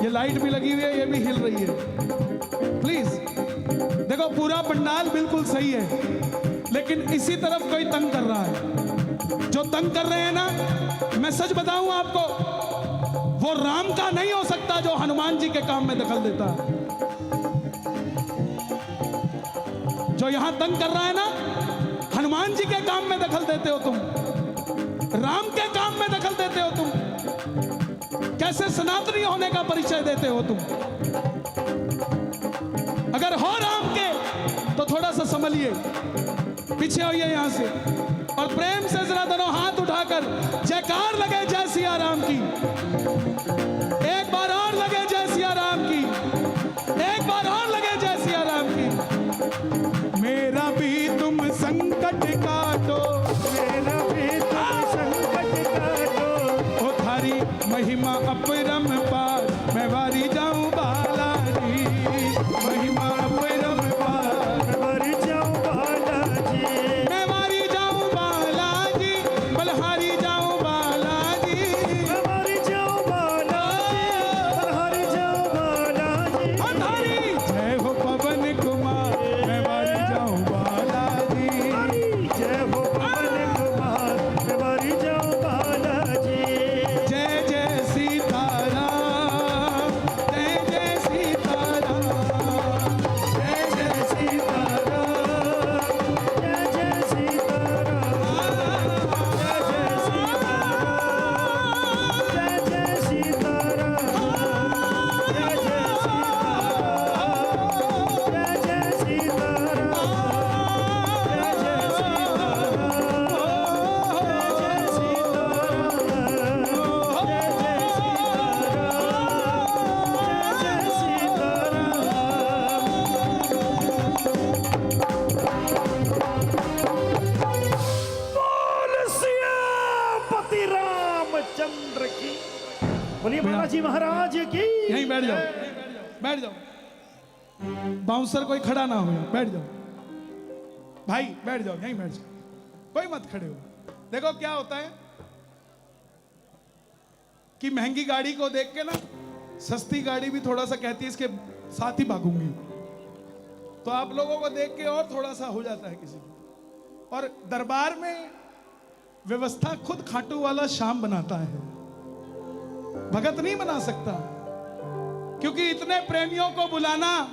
ये लाइट भी लगी हुई है, ये भी हिल रही है, प्लीज। देखो पूरा पंडाल बिल्कुल सही है, लेकिन इसी तरफ कोई तंग कर रहा है। जो तंग कर रहे हैं ना, मैं सच बताऊं आपको, वो राम का नहीं हो सकता जो हनुमान जी के काम में दखल देता है। जो यहां तंग कर रहा है ना, हनुमान जी के काम में दखल देते हो तुम, राम के काम में दखल देते हो तुम, कैसे सनातनी होने का परिचय देते हो तुम। अगर हो राम के तो थोड़ा सा संभलिए, पीछे होइए यहां से, और प्रेम से जरा दोनों हाथ उठाकर जयकार लगे जय सिया राम की। एक बार और लगे जय सिया राम की, एक बार और लगे जय सिया राम की। मेरा भी तुम संकट काटो, मेरा भी तुम संकट काटो, ओ थारी महिमा अपरंपार, मैं वारी जाऊं बालाजी, महिमा अपरंपार, मैं मर जाऊं बालाजी। मैं वारी जाऊं बालाजी, बलहारी जाऊं बालाजी, मैं मर जाऊं बालाजी, हर जाऊं बालाजी। ओ थारी जय हो पवन कुमार, मैं वारी जाऊं बालाजी। जय हो पवन कुमार, मैं मर जाऊं बालाजी। जय जय सीताराम, जय जय सीताराम, जय जय सीताराम, जय जय सीताराम, जय जय सीताराम, जय जय सीताराम, जय जय सीताराम, जय जय सीताराम, जय जय सीताराम, बोल सियापति रामचंद्र की। बोलिए बालाजी महाराज की। यहीं बैठ जाओ, बैठ जाओ, बाउंसर कोई खड़ा ना हो, बैठ जाओ भाई, बैठ जाओ, यहीं बैठ जाओ, कोई मत खड़े हो। देखो क्या होता है कि महंगी गाड़ी को देख के ना सस्ती गाड़ी भी थोड़ा सा कहती है इसके साथ ही भागूंगी, तो आप लोगों को देख के और थोड़ा सा हो जाता है किसी को। और दरबार में व्यवस्था खुद खाटू वाला शाम बनाता है, भगत नहीं बना सकता, क्योंकि इतने प्रेमियों को बुलाना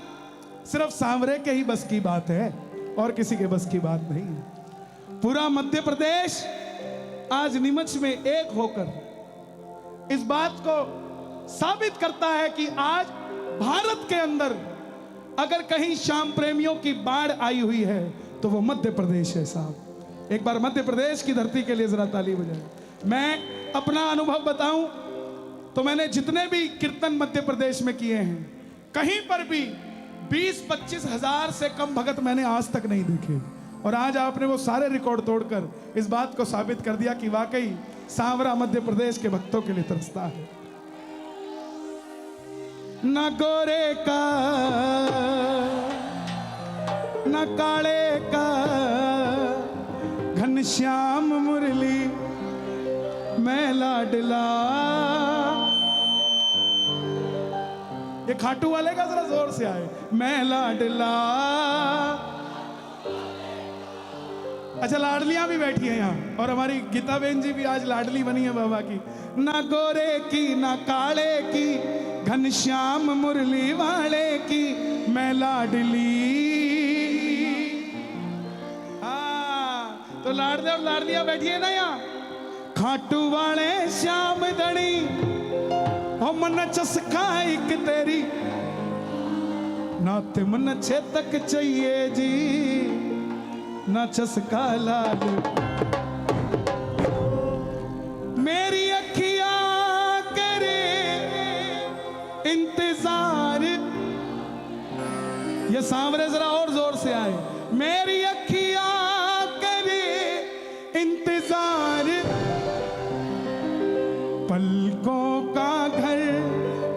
सिर्फ सांवरे के ही बस की बात है और किसी के बस की बात नहीं है। पूरा मध्य प्रदेश आज नीमच में एक होकर इस बात को साबित करता है कि आज भारत के अंदर अगर कहीं श्याम प्रेमियों की बाढ़ आई हुई है तो वो मध्य प्रदेश है साहब। एक बार मध्य प्रदेश की धरती के लिए जरा ताली बजाएं। मैं अपना अनुभव बताऊं तो मैंने जितने भी कीर्तन मध्य प्रदेश में किए हैं, कहीं पर भी 20-25 हजार से कम भगत मैंने आज तक नहीं देखे। और आज आपने वो सारे रिकॉर्ड तोड़कर इस बात को साबित कर दिया कि वाकई सांवरा मध्य प्रदेश के भक्तों के लिए तरसता है। न गोरे का न काले का घनश्याम मुरली मैं लाडला। ये खाटू वाले का जरा जोर से आए, मैं लाडला। अच्छा, लाडलियां भी बैठी हैं यहाँ, और हमारी गीता बहन जी भी आज लाडली बनी है बाबा की। ना गोरे की ना काले की घनश्याम मुरली वाले की मैं लाडली। तो लाडले और लाडलिया बैठिए ना यहाँ। खाटू वाले श्याम धनी ओ मन चस्का एक तेरी ना ते मन चेतक चाहिए जी ना चस्का लाल मेरी अखियां करे इंतजार। ये सांवरे जरा और जोर से आए। मेरी अखियां करे इंतजार पलकों का घर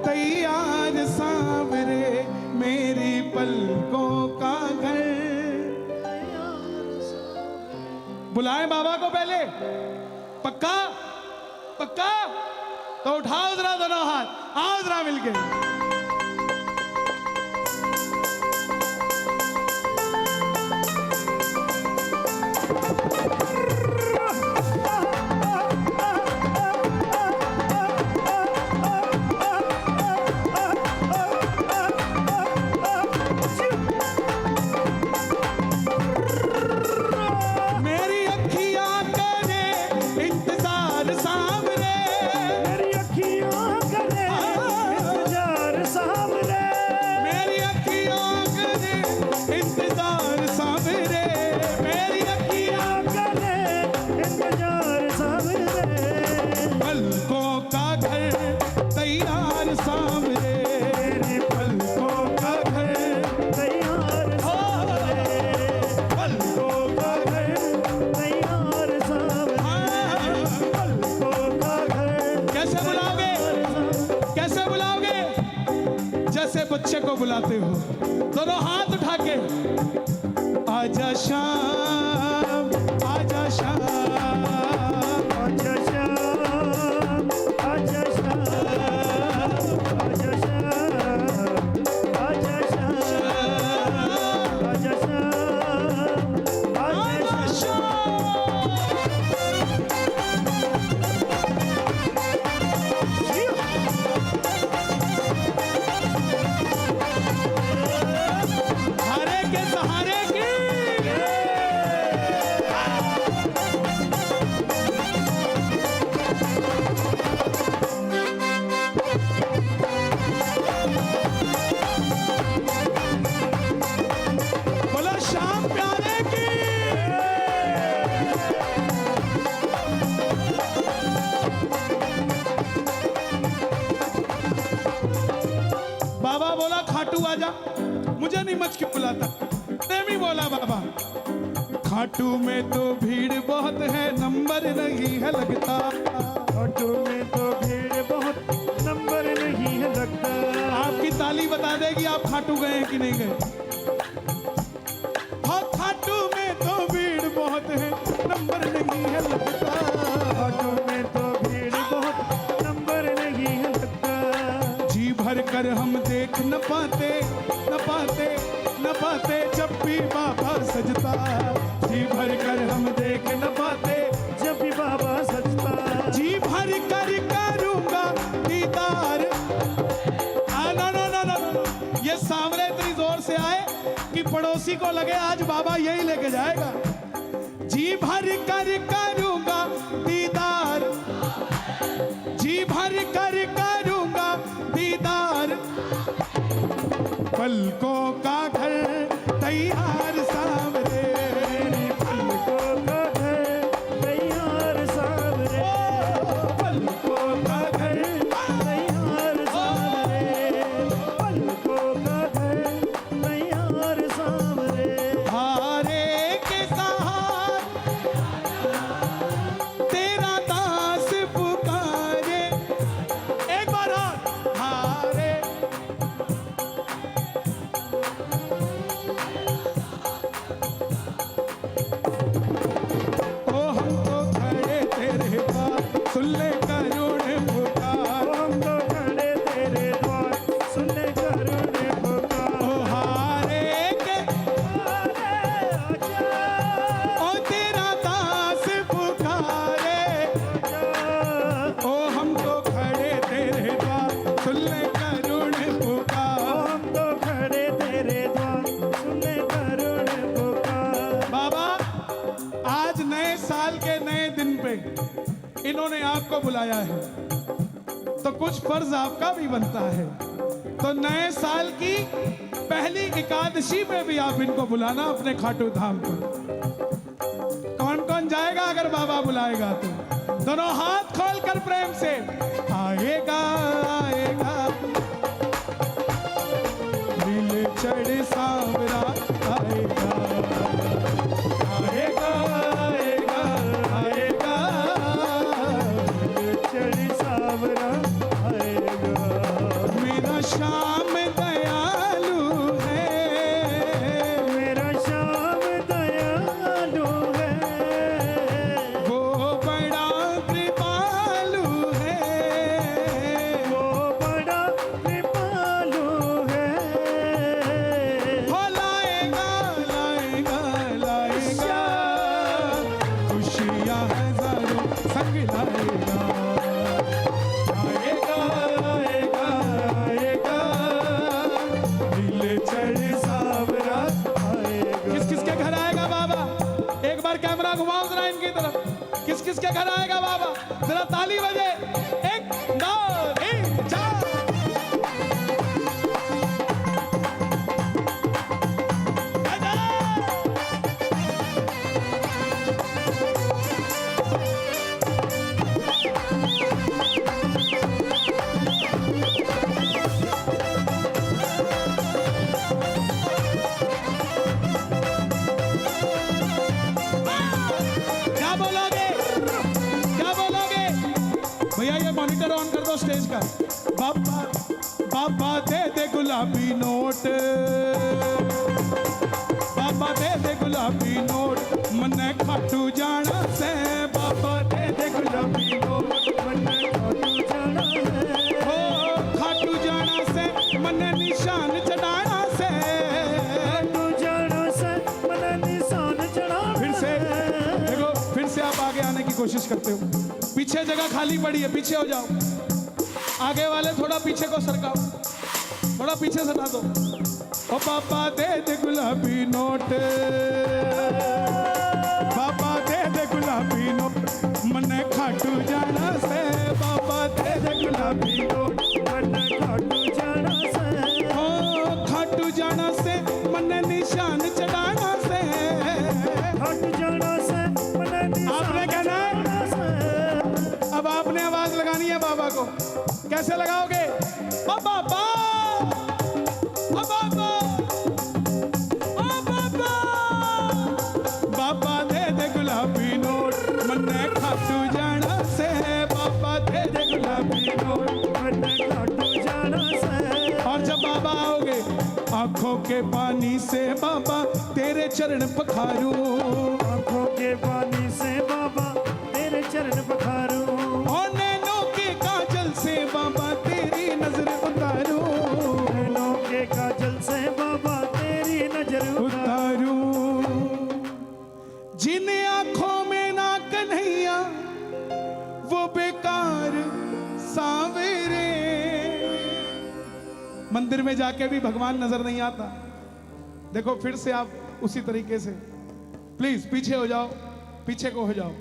तैयार सांवरे मेरी पलकों का घर। बुलाएं बाबा को पहले। पक्का पक्का तो उठाओ जरा दोनों हाथ आओ जरा मिलके। बच्चे को बुलाते हो दोनों हाथ उठा के। आजा शाम आजा शाम आजा शाम आजा शाम आजा शाम आजा शाम आजा शाम आजा हरे के सहारे की बोलो शाम प्यारे की। बाबा बोला खाटू आजा। मुझे नहीं मच क्यों बुलाता। प्रेमी बोला बाबा खाटू में तो भीड़ बहुत है नंबर नहीं है लगता। ऑटो में तो भीड़ बहुत नंबर नहीं है लगता। आपकी ताली बता देगी आप खाटू गए कि नहीं गए। हाँ खाटू में तो भीड़ बहुत है नंबर नहीं है लगता। ऑटो में तो भीड़ बहुत नंबर नहीं है लगता। जी भर कर हम देख न पाते न पाते न पाते जब भी बाबा सजता। जी भर कर हम देख न पाते जब भी बाबा सजता। जी भर कर करूंगा दीदार। नो नो नो नो ये सांवरे इतनी जोर से आए कि पड़ोसी को लगे आज बाबा यही लेके जाएगा। जी भर कर करूंगा दीदार जी भर कर करूंगा दीदार पलकों का घर तैयार सांवरे पलकों का घर तैयार सांवरे पलकों का घर तैयार सांवरे पलकों का घर तैयार सांवरे। हारे के सहार तेरा दास पुकारे। एक बार और हारे नए साल के नए दिन पे इन्होंने आपको बुलाया है, तो कुछ फर्ज आपका भी बनता है। तो नए साल की पहली एकादशी में भी आप इनको बुलाना अपने खाटू धाम पर। कौन कौन जाएगा अगर बाबा बुलाएगा तो? दोनों हाथ खोलकर प्रेम से आएगा आएगा, दिल चढ़ सांवरा आएगा आएगा आएगा आएगा, चढ़ सावरा आएगा। मेरा श्याम दयालु है, मेरा श्याम दयालु है, वो बड़ा कृपालु है, वो बड़ा कृपालु है। हो लाएगा लाएगा लाएगा, खुशियाँ हजारों संग लाएगा आएगा आएगा आएगा, दिल चढ़ सावरा आएगा। किस किस के घर आएगा बाबा? एक बार कैमरा घुमाओ जरा इनकी तरफ। किस किस के घर आएगा बाबा? जरा ताली बजे। एक दो तीन चार। क्या बोलोगे? क्या बोलोगे? भैया ये मॉनिटर ऑन कर दो स्टेज का। बाबा बाबा दे दे गुलाबी नोट, बाबा दे दे गुलाबी नोट, मन्ने खाटू जाना से। बाबा दे दे गुलाबी नोट, मन खाटू जाना है, हो खाटू जाना से, मन्ने निशान चढ़ाना से। खाटू जाना से मन निशान चढ़ाना फिर से है। देखो, फिर से आप आगे आने की कोशिश करते हो। पीछे जगह खाली पड़ी है, पीछे हो जाओ। आगे वाले थोड़ा पीछे को सरकाओ, थोड़ा पीछे सटा दो। ओ पापा दे दे गुलाबी नोट, पापा दे दे गुलाबी नोट, मने खाटू जाना से। पापा दे दे गुलाबी नोट, मन खाटू जाना से, हो खाटू जाना से, मने निशान चढ़ाना से। खाटू जाना से मन निशान आपने कहना है? चढ़ाना से। अब आपने आवाज लगानी है बाबा को। कैसे लगाओगे? ओ बाबा, ओ बाबा, ओ बाबा, बाबा दे दे गुलाबी नोट, मन्ने खाटू जाना से। बाबा दे दे गुलाबी नोट। मन खाटू जाना से, और जब बाबा आओगे, आंखों के पानी से बाबा तेरे चरण पखारूं, आंखों के पानी से बाबा तेरे चरण पखारूं। और नैनों के काजल से बाबा तेरी नजर उतारूं, नैनों के काजल से बाबा तेरी नजर उतारूं। जिन आंखों में ना कन्हैया वो बेकार सांवरे। मंदिर में जाके भी भगवान नजर नहीं आता। देखो फिर से आप उसी तरीके से प्लीज पीछे हो जाओ, पीछे को हो जाओ,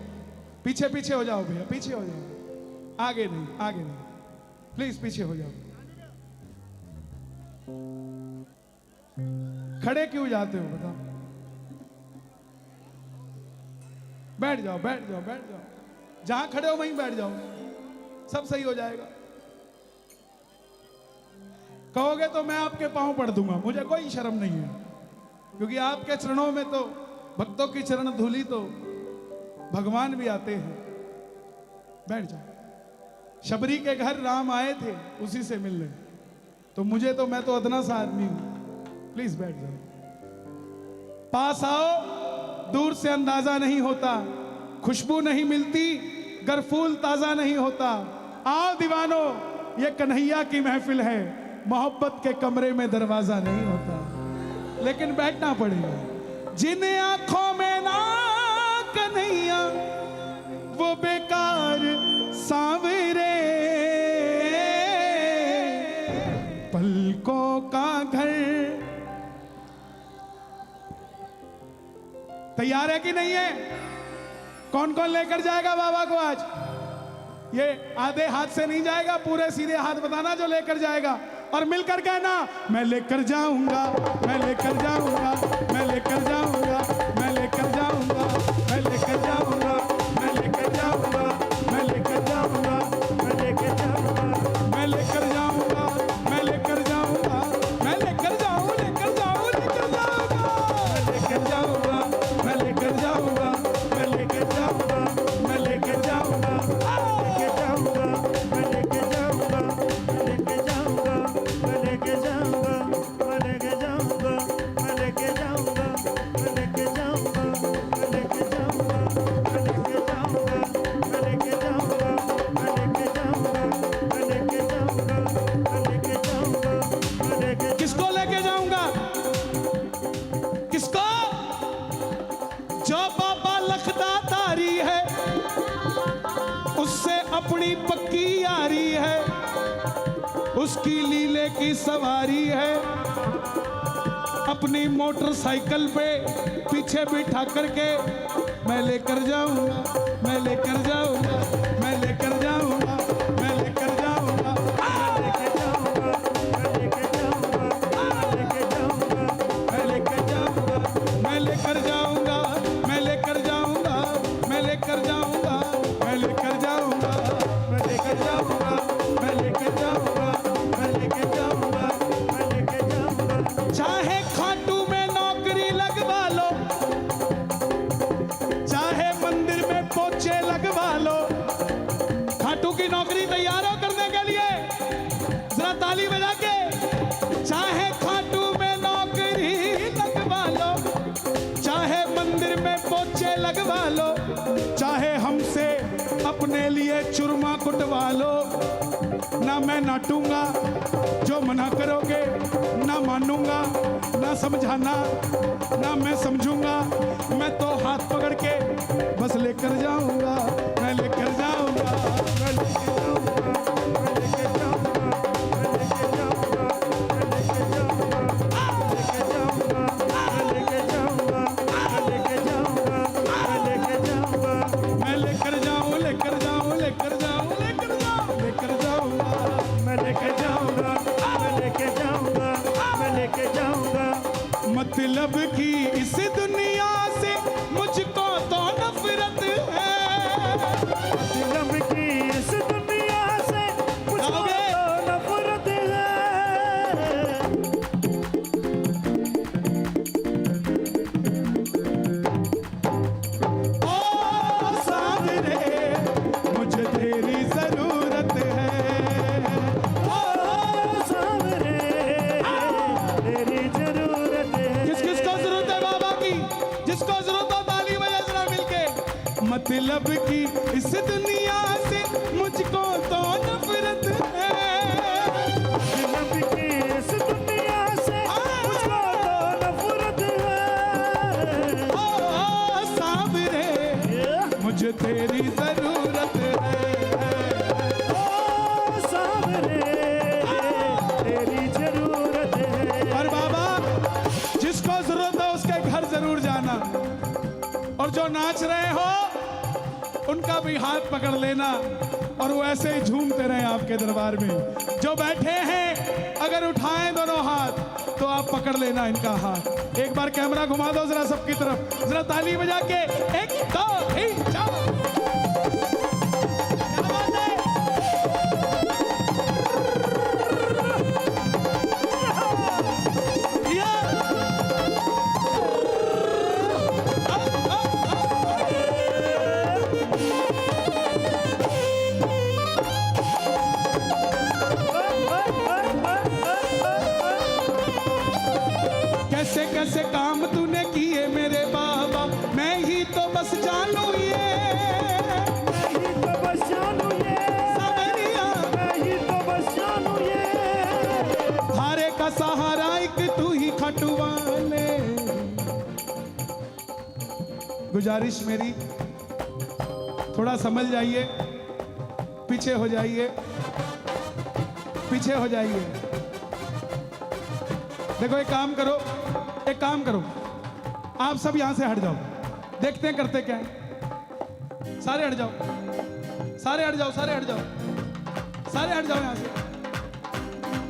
पीछे पीछे हो जाओ भैया, पीछे हो जाओ, आगे नहीं, आगे नहीं, प्लीज पीछे हो जाओ। खड़े क्यों जाते हो बताओ? बैठ जाओ, बैठ जाओ, बैठ जाओ, जहां खड़े हो वहीं बैठ जाओ, सब सही हो जाएगा। कहोगे तो मैं आपके पांव पड़ दूंगा, मुझे कोई शर्म नहीं है, क्योंकि आपके चरणों में तो भक्तों की चरण धूली तो भगवान भी आते हैं। बैठ जाओ। शबरी के घर राम आए थे उसी से मिलने, तो मुझे तो, मैं तो अदना सा आदमी हूं। प्लीज बैठ जाओ। पास आओ, दूर से अंदाजा नहीं होता, खुशबू नहीं मिलती गर फूल ताजा नहीं होता। आओ दीवानो, ये कन्हैया की महफिल है, मोहब्बत के कमरे में दरवाजा नहीं होता, लेकिन बैठना पड़ेगा। जिन आंखों में ना कन्हैया वो बेकार सांवरे, पलकों का घर। तैयार है कि नहीं है? कौन कौन लेकर जाएगा बाबा को आज? ये आधे हाथ से नहीं जाएगा, पूरे सीधे हाथ बताना जो लेकर जाएगा, और मिलकर कहना मैं लेकर जाऊंगा, मैं लेकर जाऊंगा, मैं लेकर जाऊंगा, मैं लेकर जाऊंगा, मैं लेकर जाऊंगा, मैं लेकर जाऊंगा, मैं लेकर जाऊंगा, मैं लेके जाऊंगा, मैं लेकर जाऊंगा, मैं लेकर जाऊंगा, मैं लेकर जाऊं, लेकर जाऊं, लेकर जाऊंगा, मैं लेकर जाऊंगा, मैं लेकर जाऊंगा, मैं लेकर जाऊंगा, मैं लेकर जाऊंगा, मैं लेके जाऊंगा, मैं लेके जाऊंगा, मैं लेके जाऊंगा, मैं लेके जाऊंगा, मैं लेके जाऊंगा, मैं लेके जाऊंगा, मैं लेके जाऊंगा, मैं लेके जाऊंगा, मैं लेके जाऊंगा, मैं लेके जाऊंगा, मैं लेके जाऊंगा, मैं लेके किसको लेके जाऊंगा? किसको? जो बाबा लखदातारी है, उससे अपनी पक्की यारी है, उसकी लीले की सवारी है, अपनी मोटरसाइकिल पे पीछे बिठा करके मैं लेकर जाऊंगा, मैं लेकर जाऊंगा, मैं लेकर जाऊंगा, मैं लेकर जाऊंगा, लेके जाऊंगा, मैं लेके जाऊंगा, मैं लेके जाऊंगा, मैं लेकर जाऊंगा, मैं लेकर जाऊंगा, मैं लेकर जाऊंगा, मैं लेकर जाऊंगा, मैं लेकर जाऊंगा, मैं लेके जाऊंगा, मैं लेकर जाऊंगा, मैं लेके जाऊंगा, मैं लेके जाऊंगा, चाहे खाटू में नौकरी लगवा लो, चाहे मंदिर में पोछे लगवा लो, खाटू की नौकरी तैयार हो करने के लिए, जरा ताली बजा के। चाहे खाटू में नौकरी लगवा लो, चाहे मंदिर में पोछे लगवा लो, चाहे हमसे अपने लिए चुरमा कुटवा लो, ना मैं नाटूंगा, जो मना करोगे ना मानूंगा, ना समझाना ना मैं समझूंगा, मैं तो हाथ पकड़ के बस लेकर जाऊंगा, मैं लेकर जाऊंगा, मैं लेकर जाऊंगा, मैं लेके जाऊंगा, मैं लेके जाऊंगा, मैं लेके जाऊंगा, मैं लेके जाऊंगा, मैं लेके जाऊंगा, मैं लेके जाऊंगा, मैं लेके जाऊंगा, मैं लेकर जाऊं, लेकर जाऊं, लेकर जाऊं, लेकर जाऊं, लेकर जाऊंगा, मैं लेके जाऊंगा, मैं लेके जाऊंगा, मैं लेके जाऊंगा, मतलब कि इस दुनिया से मुझको तो नफरत है। दिलम की इस दुनिया से मुझको गाओगे? तो नफरत है। ओ सावरे, मुझे तेरी जरूरत है। ओ सावरे, तेरी जरूरत है। किस किस को जरूरत है बाबा की? जिसको जरूरत हो ताली बजा जरा मिलके। मतलब कि इस दुनिया से मुझको तो नफरत है। दिलम की इस दुनिया से मुझको तो नफरत है। ओ सावरे, मुझे तेरी जरूरत है। ओ सावरे, तेरी जरूरत है। पर बाबा, जिसको जरूरत है उसके घर जरूर जाना, और जो नाच रहे हो उनका भी हाथ पकड़ लेना, और वो ऐसे ही झूमते रहे आपके दरबार में। जो बैठे हैं अगर उठाएं दोनों हाथ तो आप पकड़ लेना इनका हाथ। एक बार कैमरा घुमा दो जरा सबकी तरफ, जरा ताली बजा के। 1 2 3 4। क्या बात है? या। कैसे कैसे काम तूने किए मेरे बाबा, मैं ही तो बस जानू ये। मैं ही तो बस जानू ये, सावरिया, मैं ही तो बस जानू ये। हारे का सहारा एक तू ही खटवाले। गुजारिश मेरी, थोड़ा समझ जाइए, पीछे हो जाइए, पीछे हो जाइए। देखो एक काम करो, एक काम करो, आप सब यहां से हट जाओ, देखते हैं करते क्या है। सारे हट जाओ, सारे हट जाओ, सारे हट जाओ, सारे हट जाओ यहाँ से,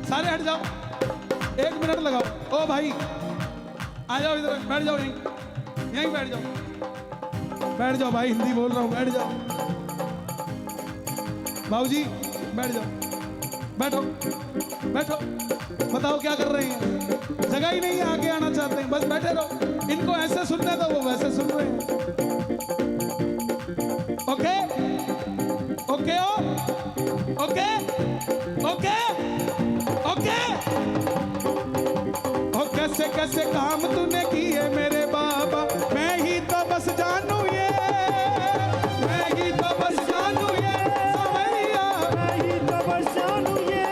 सारे हट जाओ। 1 मिनट लगाओ। ओ भाई आ जाओ इधर, बैठ जाओ, यहीं बैठ जाओ, बैठ जाओ भाई, हिंदी बोल रहा हूँ, बैठ जाओ। बाबूजी बैठ जाओ, बैठो बैठो, बताओ क्या कर रहे हैं, जगह ही नहीं है, आगे आना चाहते हैं, बस बैठे रहो, इनको ऐसे सुनने दो, वो वैसे सुन रहे हैं। Okay okay okay okay okay. ओ कैसे कैसे काम तूने किए मेरे बाबा, मैं ही तो बस जानू ये, मैं ही तो बस जानू ये सवैया, मैं ही तो बस जानू ये,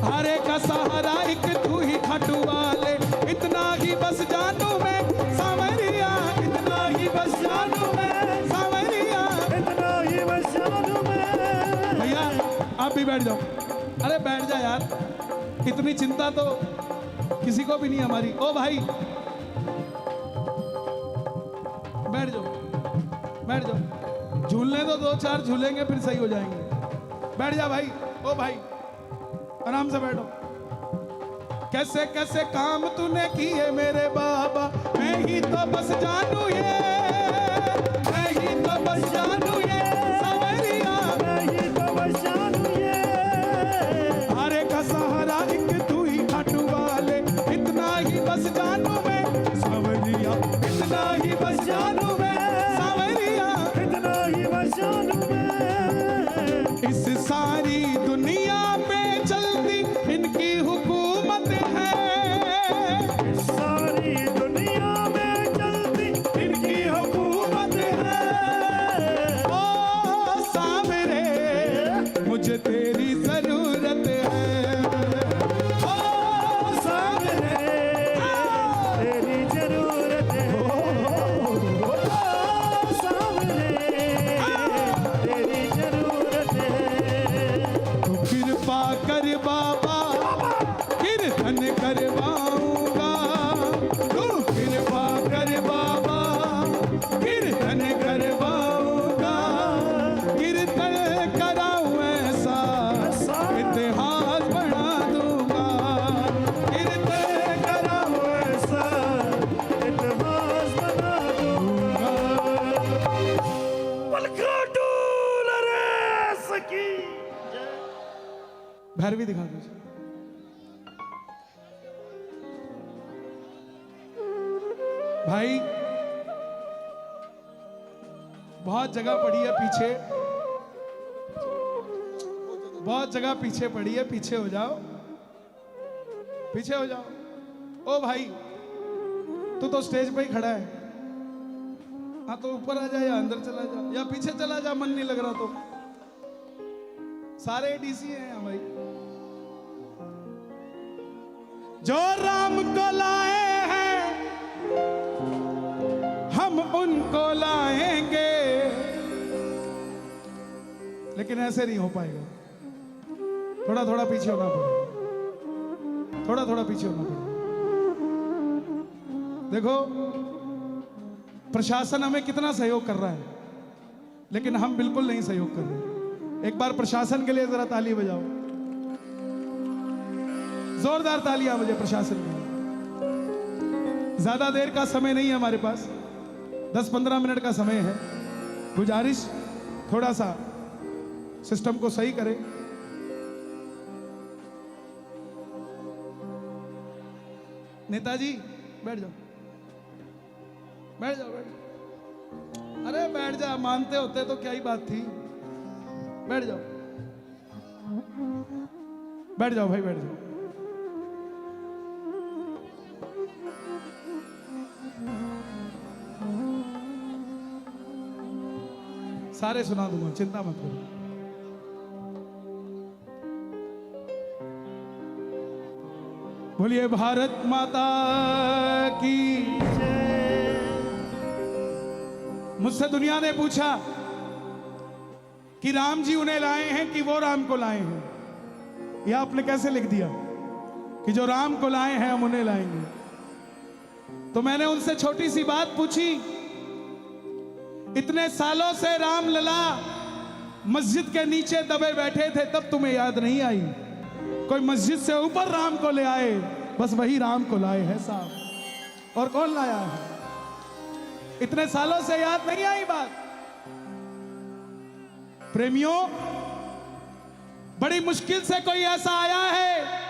हरे का सहारा एक तू ही खाटू वाले, इतना ही बस जानू मैं सावरिया, इतना ही बस जानू मैं सावरिया। इतना ही बस जानू मैं। भैया आप भी बैठ जाओ, अरे बैठ जा यार, इतनी चिंता तो किसी को भी नहीं हमारी। ओ भाई बैठ जाओ, बैठ जाओ, झूलने दो, 2-4 झूलेंगे फिर सही हो जाएंगे। बैठ जा भाई, ओ भाई आराम से बैठो। कैसे कैसे काम तूने किए मेरे बाबा, मैं ही तो बस जानू ये, मैं ही तो बस जानू ये सवरिया, मैं ही तो बस जानू ये, हरे का सहारा एक तू ही खाटू वाले, इतना ही बस जानू मैं सावरिया, इतना ही बस जानू मैं सावरिया। इतना ही बस जानू मैं। इस सारी दुनिया पे चलती इनकी हुकूमत है, सारी दुनिया में चलती इनकी हुकूमत है। ओ सावरे मुझे तेरी जरूरत है, ओ सावरे तेरी जरूरत है, सामने तेरी जरूरत है। तो कृपा कर बाबा, कीर्तन करवाऊंगा, तू कृपा कर बाबा, कीर्तन करवाऊंगा, कीर्तन कराऊं ऐसा इतिहास बना दूंगा, कीर्तन कराऊं ऐसा इतिहास बना दूंगा। पलका डोल रे सकी। भैरवी दिखा दो। भाई बहुत जगह पड़ी है पीछे, बहुत जगह पीछे पड़ी है, पीछे हो जाओ, पीछे हो जाओ। ओ भाई तू तो स्टेज पे ही खड़ा है, हाँ तो ऊपर आ जा या अंदर चला जा या पीछे चला जा, मन नहीं लग रहा तो। सारे डीसी हैं यहाँ भाई। जो राम को लाए हैं हम उनको लाएंगे, लेकिन ऐसे नहीं हो पाएगा, थोड़ा थोड़ा पीछे होना पड़ेगा, थोड़ा थोड़ा पीछे होना पड़ेगा। देखो प्रशासन हमें कितना सहयोग कर रहा है, लेकिन हम बिल्कुल नहीं सहयोग कर रहे। एक बार प्रशासन के लिए जरा ताली बजाओ, जोरदार तालियां बजे प्रशासन के लिए। ज्यादा देर का समय नहीं है हमारे पास, 10-15 मिनट का समय है। गुजारिश थोड़ा सा सिस्टम को सही करें। नेताजी बैठ जाओ, बैठ जाओ, बैठ जाओ। अरे बैठ जा, मानते होते तो क्या ही बात थी। बैठ जाओ, बैठ जाओ भाई, बैठ जाओ। सारे सुना दूंगा, चिंता मत करो। बोलिए भारत माता की। मुझसे दुनिया ने पूछा कि राम जी उन्हें लाए हैं कि वो राम को लाए हैं। यह आपने कैसे लिख दिया कि जो राम को लाए हैं हम उन्हें लाएंगे। तो मैंने उनसे छोटी सी बात पूछी इतने सालों से राम लला मस्जिद के नीचे दबे बैठे थे, तब तुम्हें याद नहीं आई? कोई मस्जिद से ऊपर राम को ले आए, बस वही राम को लाए हैं साहब। और कौन लाया है? इतने सालों से याद नहीं आई बात? प्रेमियों, बड़ी मुश्किल से कोई ऐसा आया है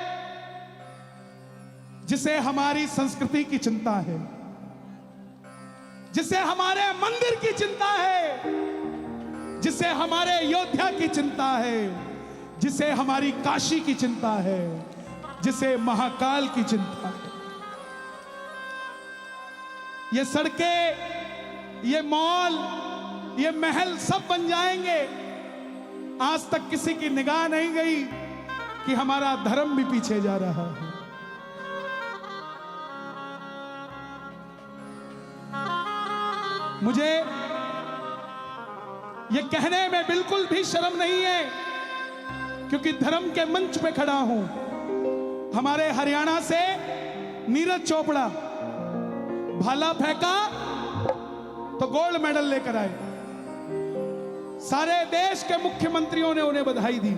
जिसे हमारी संस्कृति की चिंता है, जिसे हमारे मंदिर की चिंता है, जिसे हमारे अयोध्या की चिंता है, जिसे हमारी काशी की चिंता है, जिसे महाकाल की चिंता है। ये सड़कें, ये मॉल, ये महल सब बन जाएंगे, आज तक किसी की निगाह नहीं गई कि हमारा धर्म भी पीछे जा रहा है। मुझे ये कहने में बिल्कुल भी शर्म नहीं है, क्योंकि धर्म के मंच पे खड़ा हूं। हमारे हरियाणा से नीरज चोपड़ा भाला फेंका तो गोल्ड मेडल लेकर आए। सारे देश के मुख्यमंत्रियों ने उन्हें बधाई दी,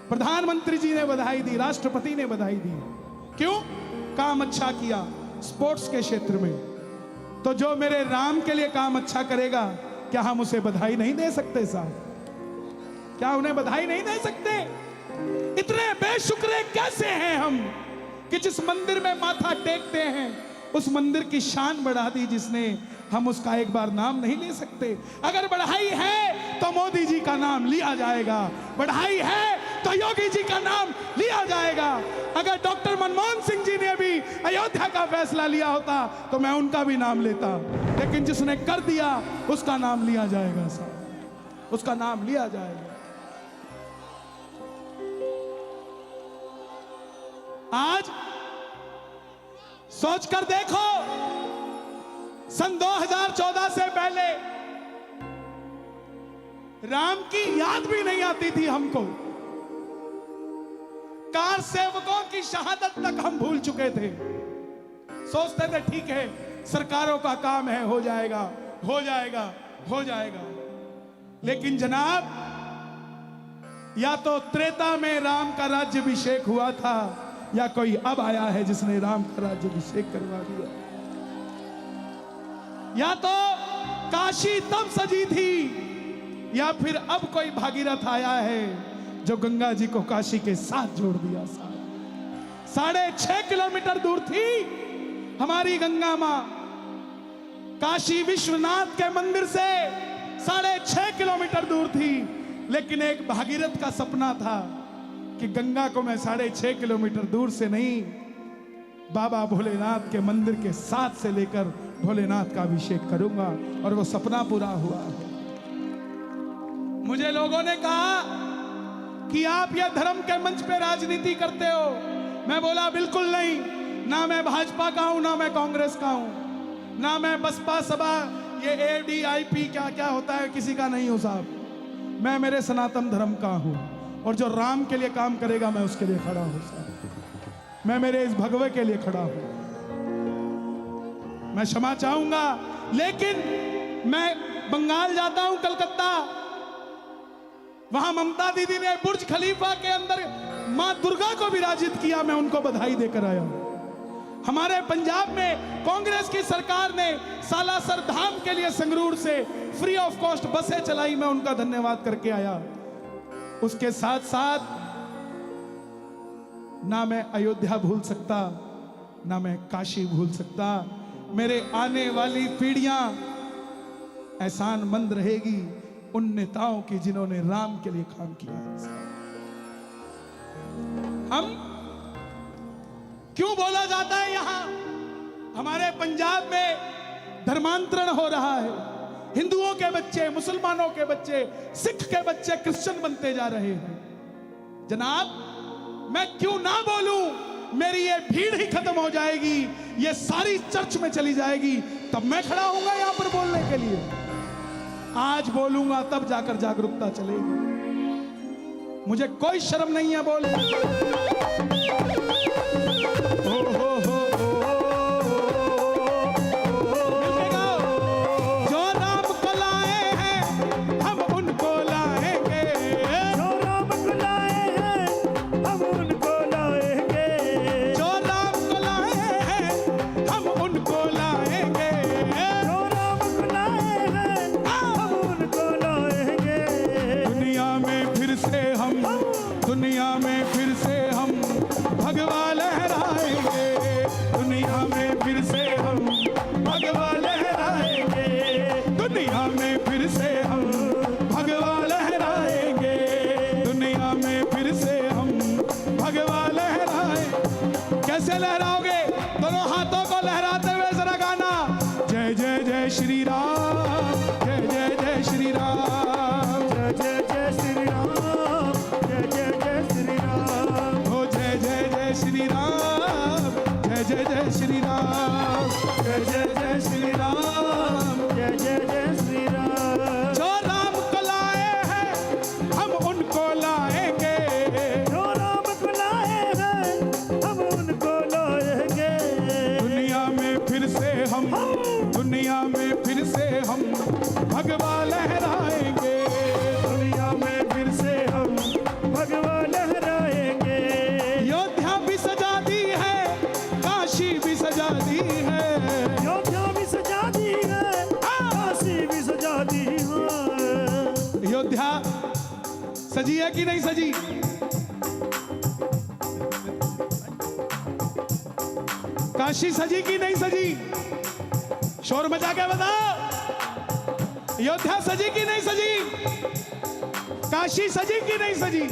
प्रधानमंत्री जी ने बधाई दी, राष्ट्रपति ने बधाई दी। क्यों? काम अच्छा किया स्पोर्ट्स के क्षेत्र में। तो जो मेरे राम के लिए काम अच्छा करेगा, क्या हम उसे बधाई नहीं दे सकते साहब? क्या उन्हें बधाई नहीं दे सकते? इतने बेशुक्रे कैसे हैं हम कि जिस मंदिर में माथा टेकते हैं उस मंदिर की शान बढ़ा दी जिसने, हम उसका एक बार नाम नहीं ले सकते। अगर बढ़ाई है तो मोदी जी का नाम लिया जाएगा, बढ़ाई है तो योगी जी का नाम लिया जाएगा। अगर डॉक्टर मनमोहन सिंह जी ने भी अयोध्या का फैसला लिया होता तो मैं उनका भी नाम लेता, लेकिन जिसने कर दिया उसका नाम लिया जाएगा साहब, उसका नाम लिया जाएगा। आज सोचकर देखो, सन 2014 से पहले राम की याद भी नहीं आती थी हमको। कार सेवकों की शहादत तक हम भूल चुके थे। सोचते थे ठीक है, सरकारों का काम है, हो जाएगा हो जाएगा हो जाएगा। लेकिन जनाब, या तो त्रेता में राम का राज्याभिषेक हुआ था, या कोई अब आया है जिसने राम का राज्याभिषेक करवा दिया। या तो काशी तब सजी थी, या फिर अब कोई भागीरथ आया है जो गंगा जी को काशी के साथ जोड़ दिया। 6.5 किलोमीटर दूर थी हमारी गंगा मां, काशी विश्वनाथ के मंदिर से 6.5 किलोमीटर दूर थी। लेकिन एक भागीरथ का सपना था कि गंगा को मैं 6.5 किलोमीटर दूर से नहीं, बाबा भोलेनाथ के मंदिर के साथ से लेकर भोलेनाथ का अभिषेक करूंगा, और वो सपना पूरा हुआ है। मुझे लोगों ने कहा कि आप यह धर्म के मंच पे राजनीति करते हो। मैं बोला बिल्कुल नहीं, ना मैं भाजपा का हूं, ना मैं कांग्रेस का हूं, ना मैं बसपा सभा, ये ADIP क्या क्या होता है, किसी का नहीं हूं साहब। मैं मेरे सनातन धर्म का हूं, और जो राम के लिए काम करेगा मैं उसके लिए खड़ा हूं साहब। मैं मेरे इस भगवे के लिए खड़ा हूं। मैं क्षमा चाहूंगा, लेकिन मैं बंगाल जाता हूं, कलकत्ता, वहां ममता दीदी ने बुर्ज खलीफा के अंदर मां दुर्गा को विराजित किया, मैं उनको बधाई देकर आया हूं। हमारे पंजाब में कांग्रेस की सरकार ने सालासर धाम के लिए संगरूर से फ्री ऑफ कॉस्ट बसें चलाई, मैं उनका धन्यवाद करके आया। उसके साथ साथ ना मैं अयोध्या भूल सकता, ना मैं काशी भूल सकता। मेरे आने वाली पीढ़ियां एहसानमंद रहेगी उन नेताओं की जिन्होंने राम के लिए काम किया है। हम क्यों बोला जाता है यहां हमारे पंजाब में धर्मांतरण हो रहा है, हिंदुओं के बच्चे, मुसलमानों के बच्चे, सिख के बच्चे क्रिश्चियन बनते जा रहे हैं। जनाब, मैं क्यों ना बोलूं? मेरी ये भीड़ ही खत्म हो जाएगी, ये सारी चर्च में चली जाएगी, तब मैं खड़ा होऊंगा यहां पर बोलने के लिए। आज बोलूंगा तब जाकर जागरूकता चलेगी। मुझे कोई शर्म नहीं है बोलने। जो राम कला फिर से हम भगवा लहराएंगे, दुनिया में फिर से हम भगवा लहराए। कैसे लहराओगे? दोनों हाथों को लहराते हुए जरा गाना, जय जय जय श्री राम, जय जय जय श्री राम, जय जय जय श्री राम, जय जय जय श्री राम, ओ जय जय जय श्री राम, जय जय जय श्री राम, जय जय जय श्री राम, जय जय जय श्री राम। जो राम को लाए हैं हम उनको लाएंगे, जो राम को लाए हैं हम उनको लाएंगे, दुनिया में फिर से हम, दुनिया में फिर से हम भगवा लहराएंगे, दुनिया में फिर से हम भगवा लहराएंगे। अयोध्या भी सजा दी है, काशी भी सजा दी है, अयोध्या भी सजा दी है, काशी भी सजा दी है। अयोध्या सजी है कि नहीं सजी? काशी सजी कि नहीं सजी? शोर मचा के बताओ, अयोध्या सजी कि नहीं सजी? काशी सजी कि नहीं सजी?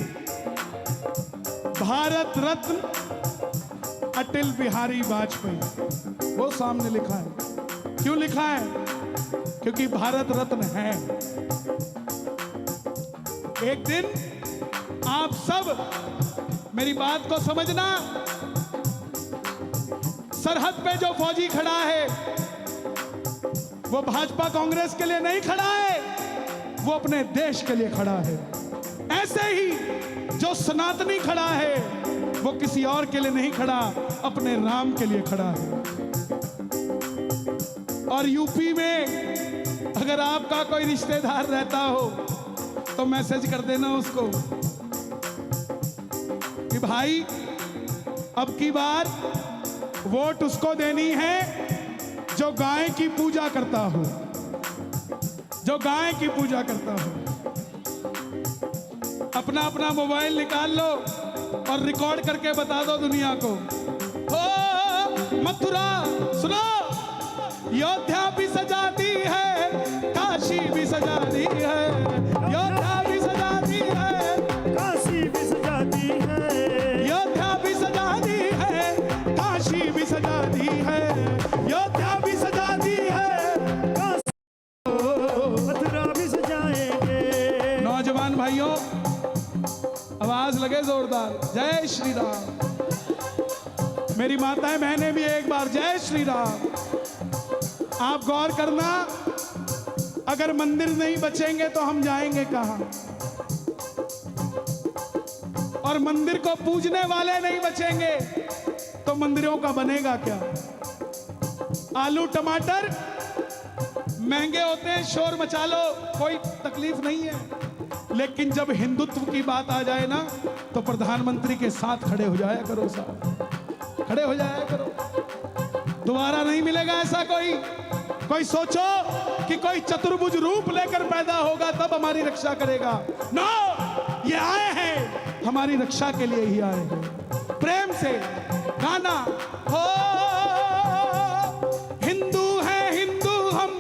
भारत रत्न अटल बिहारी वाजपेयी, वो सामने लिखा है। क्यों लिखा है? क्योंकि भारत रत्न है। एक दिन आप सब मेरी बात को समझना, सरहद पे जो फौजी खड़ा है वो भाजपा कांग्रेस के लिए नहीं खड़ा है, वो अपने देश के लिए खड़ा है। ऐसे ही जो सनातनी खड़ा है वो किसी और के लिए नहीं खड़ा, अपने राम के लिए खड़ा है। और यूपी में अगर आपका कोई रिश्तेदार रहता हो तो मैसेज कर देना उसको कि भाई अब की बार वोट उसको देनी है जो गाय की पूजा करता हो, जो गाय की पूजा करता हो। अपना अपना मोबाइल निकाल लो और रिकॉर्ड करके बता दो दुनिया को। ओ मथुरा सुनो, अयोध्या भी सजा दी है, काशी भी सजा दी है, अयोध्या भी सजा दी है, काशी भी सजा दी है, अयोध्या भी सजा दी है, काशी भी सजा दी है, अयोध्या भी सजा दी है, मथुरा भी सजाएंगे। नौजवान भाइयों आवाज लगे जोरदार, जय श्री राम। मेरी माताएं बहनें भी एक बार जय श्री राम। आप गौर करना, अगर मंदिर नहीं बचेंगे तो हम जाएंगे कहां? और मंदिर को पूजने वाले नहीं बचेंगे तो मंदिरों का बनेगा क्या? आलू टमाटर महंगे होते हैं, शोर मचा लो, कोई तकलीफ नहीं है, लेकिन जब हिंदुत्व की बात आ जाए ना तो प्रधानमंत्री के साथ खड़े हो जाया करो साहब, खड़े हो जाया करो। दोबारा नहीं मिलेगा ऐसा कोई सोचो कि कोई चतुर्भुज रूप लेकर पैदा होगा तब हमारी रक्षा करेगा। नो, ये आए हैं हमारी रक्षा के लिए ही आए हैं। प्रेम से गाना हो, हिंदू है हिंदू हम,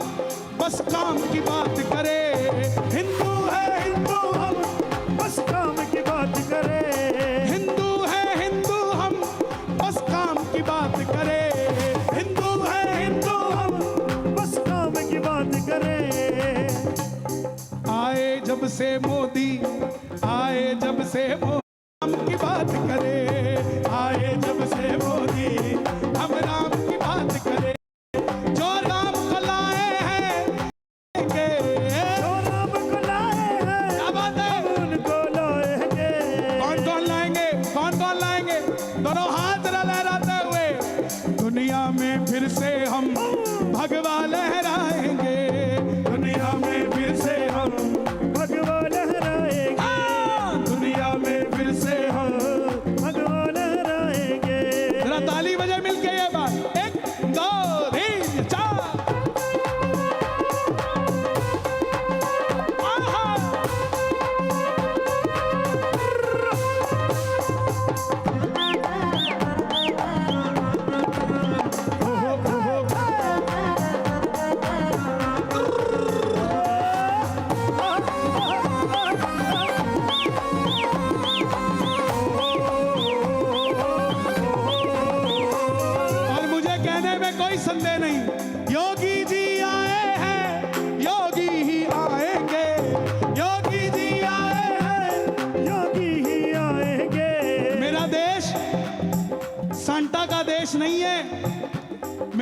बस काम की बात करें, हिंदू है हिंदू हम, बस काम की बात करें, हिंदू है हिंदू हम, बस काम की बात करें, हिंदू है हिंदू हम, बस काम की बात करें। आए जब से मोदी, आए जब से मोदी हम की बात करें, आए जब से मोदी हम राम की बात करें, जो राम को लाए हैं जो राम को लाए हैं क्या बात है? उनको लाएंगे। कौन कौन लाएंगे? कौन कौन लाएंगे? दोनों हाथ लहराते हुए दुनिया में फिर से हम भगवा लहराएंगे, दुनिया में फिर से हम भगवा लहराएंगे, दुनिया में फिर से हम। भगवा लहराएंगे। जरा ताली बजे मिलके ये बात, 1 2 3 4। आहा!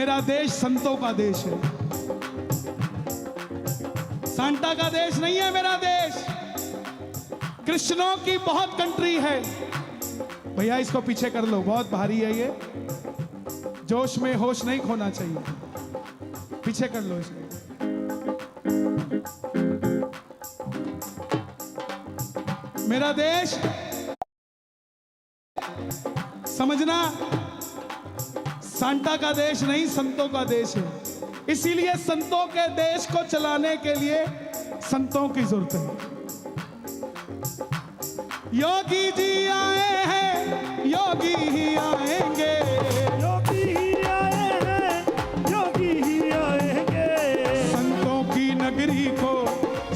मेरा देश संतों का देश है, सांता का देश नहीं है मेरा देश। कृष्णों की बहुत कंट्री है। भैया इसको पीछे कर लो, बहुत भारी है ये, जोश में होश नहीं खोना चाहिए। पीछे कर लो इसको। मेरा देश समझना सांता का देश नहीं, संतों का देश है। इसीलिए संतों के देश को चलाने के लिए संतों की जरूरत है। योगी जी आए हैं, योगी ही आएंगे, योगी ही आए हैं, योगी ही आएंगे। संतों की नगरी को,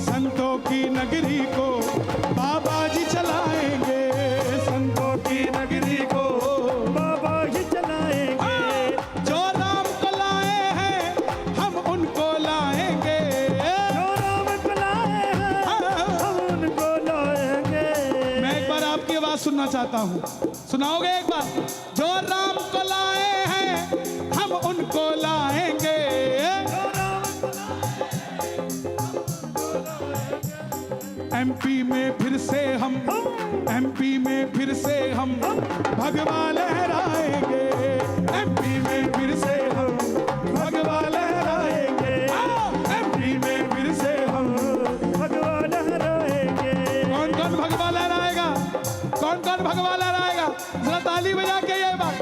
संतों की नगरी को बाबा जी चलाएंगे, संतों की नगरी को बाबा ही चलाएंगे। जो राम को लाए हैं हम उनको लाएंगे, जो राम को लाए हैं हम उनको लाएंगे। मैं एक बार आपकी आवाज सुनना चाहता हूँ, सुनाओगे एक बार? जो राम को लाए हैं हम उनको लाएंगे, जो राम को एमपी में फिर से हम, एमपी में फिर से हम भगवा लहराएंगे, एमपी में फिर से हम भगवा लहराएंगे, एमपी में फिर से हम। भगवान लहराएंगे। कौन कौन भगवा लहराएगा? कौन कौन भगवा लहराएगा? जरा ताली बजा के ये बात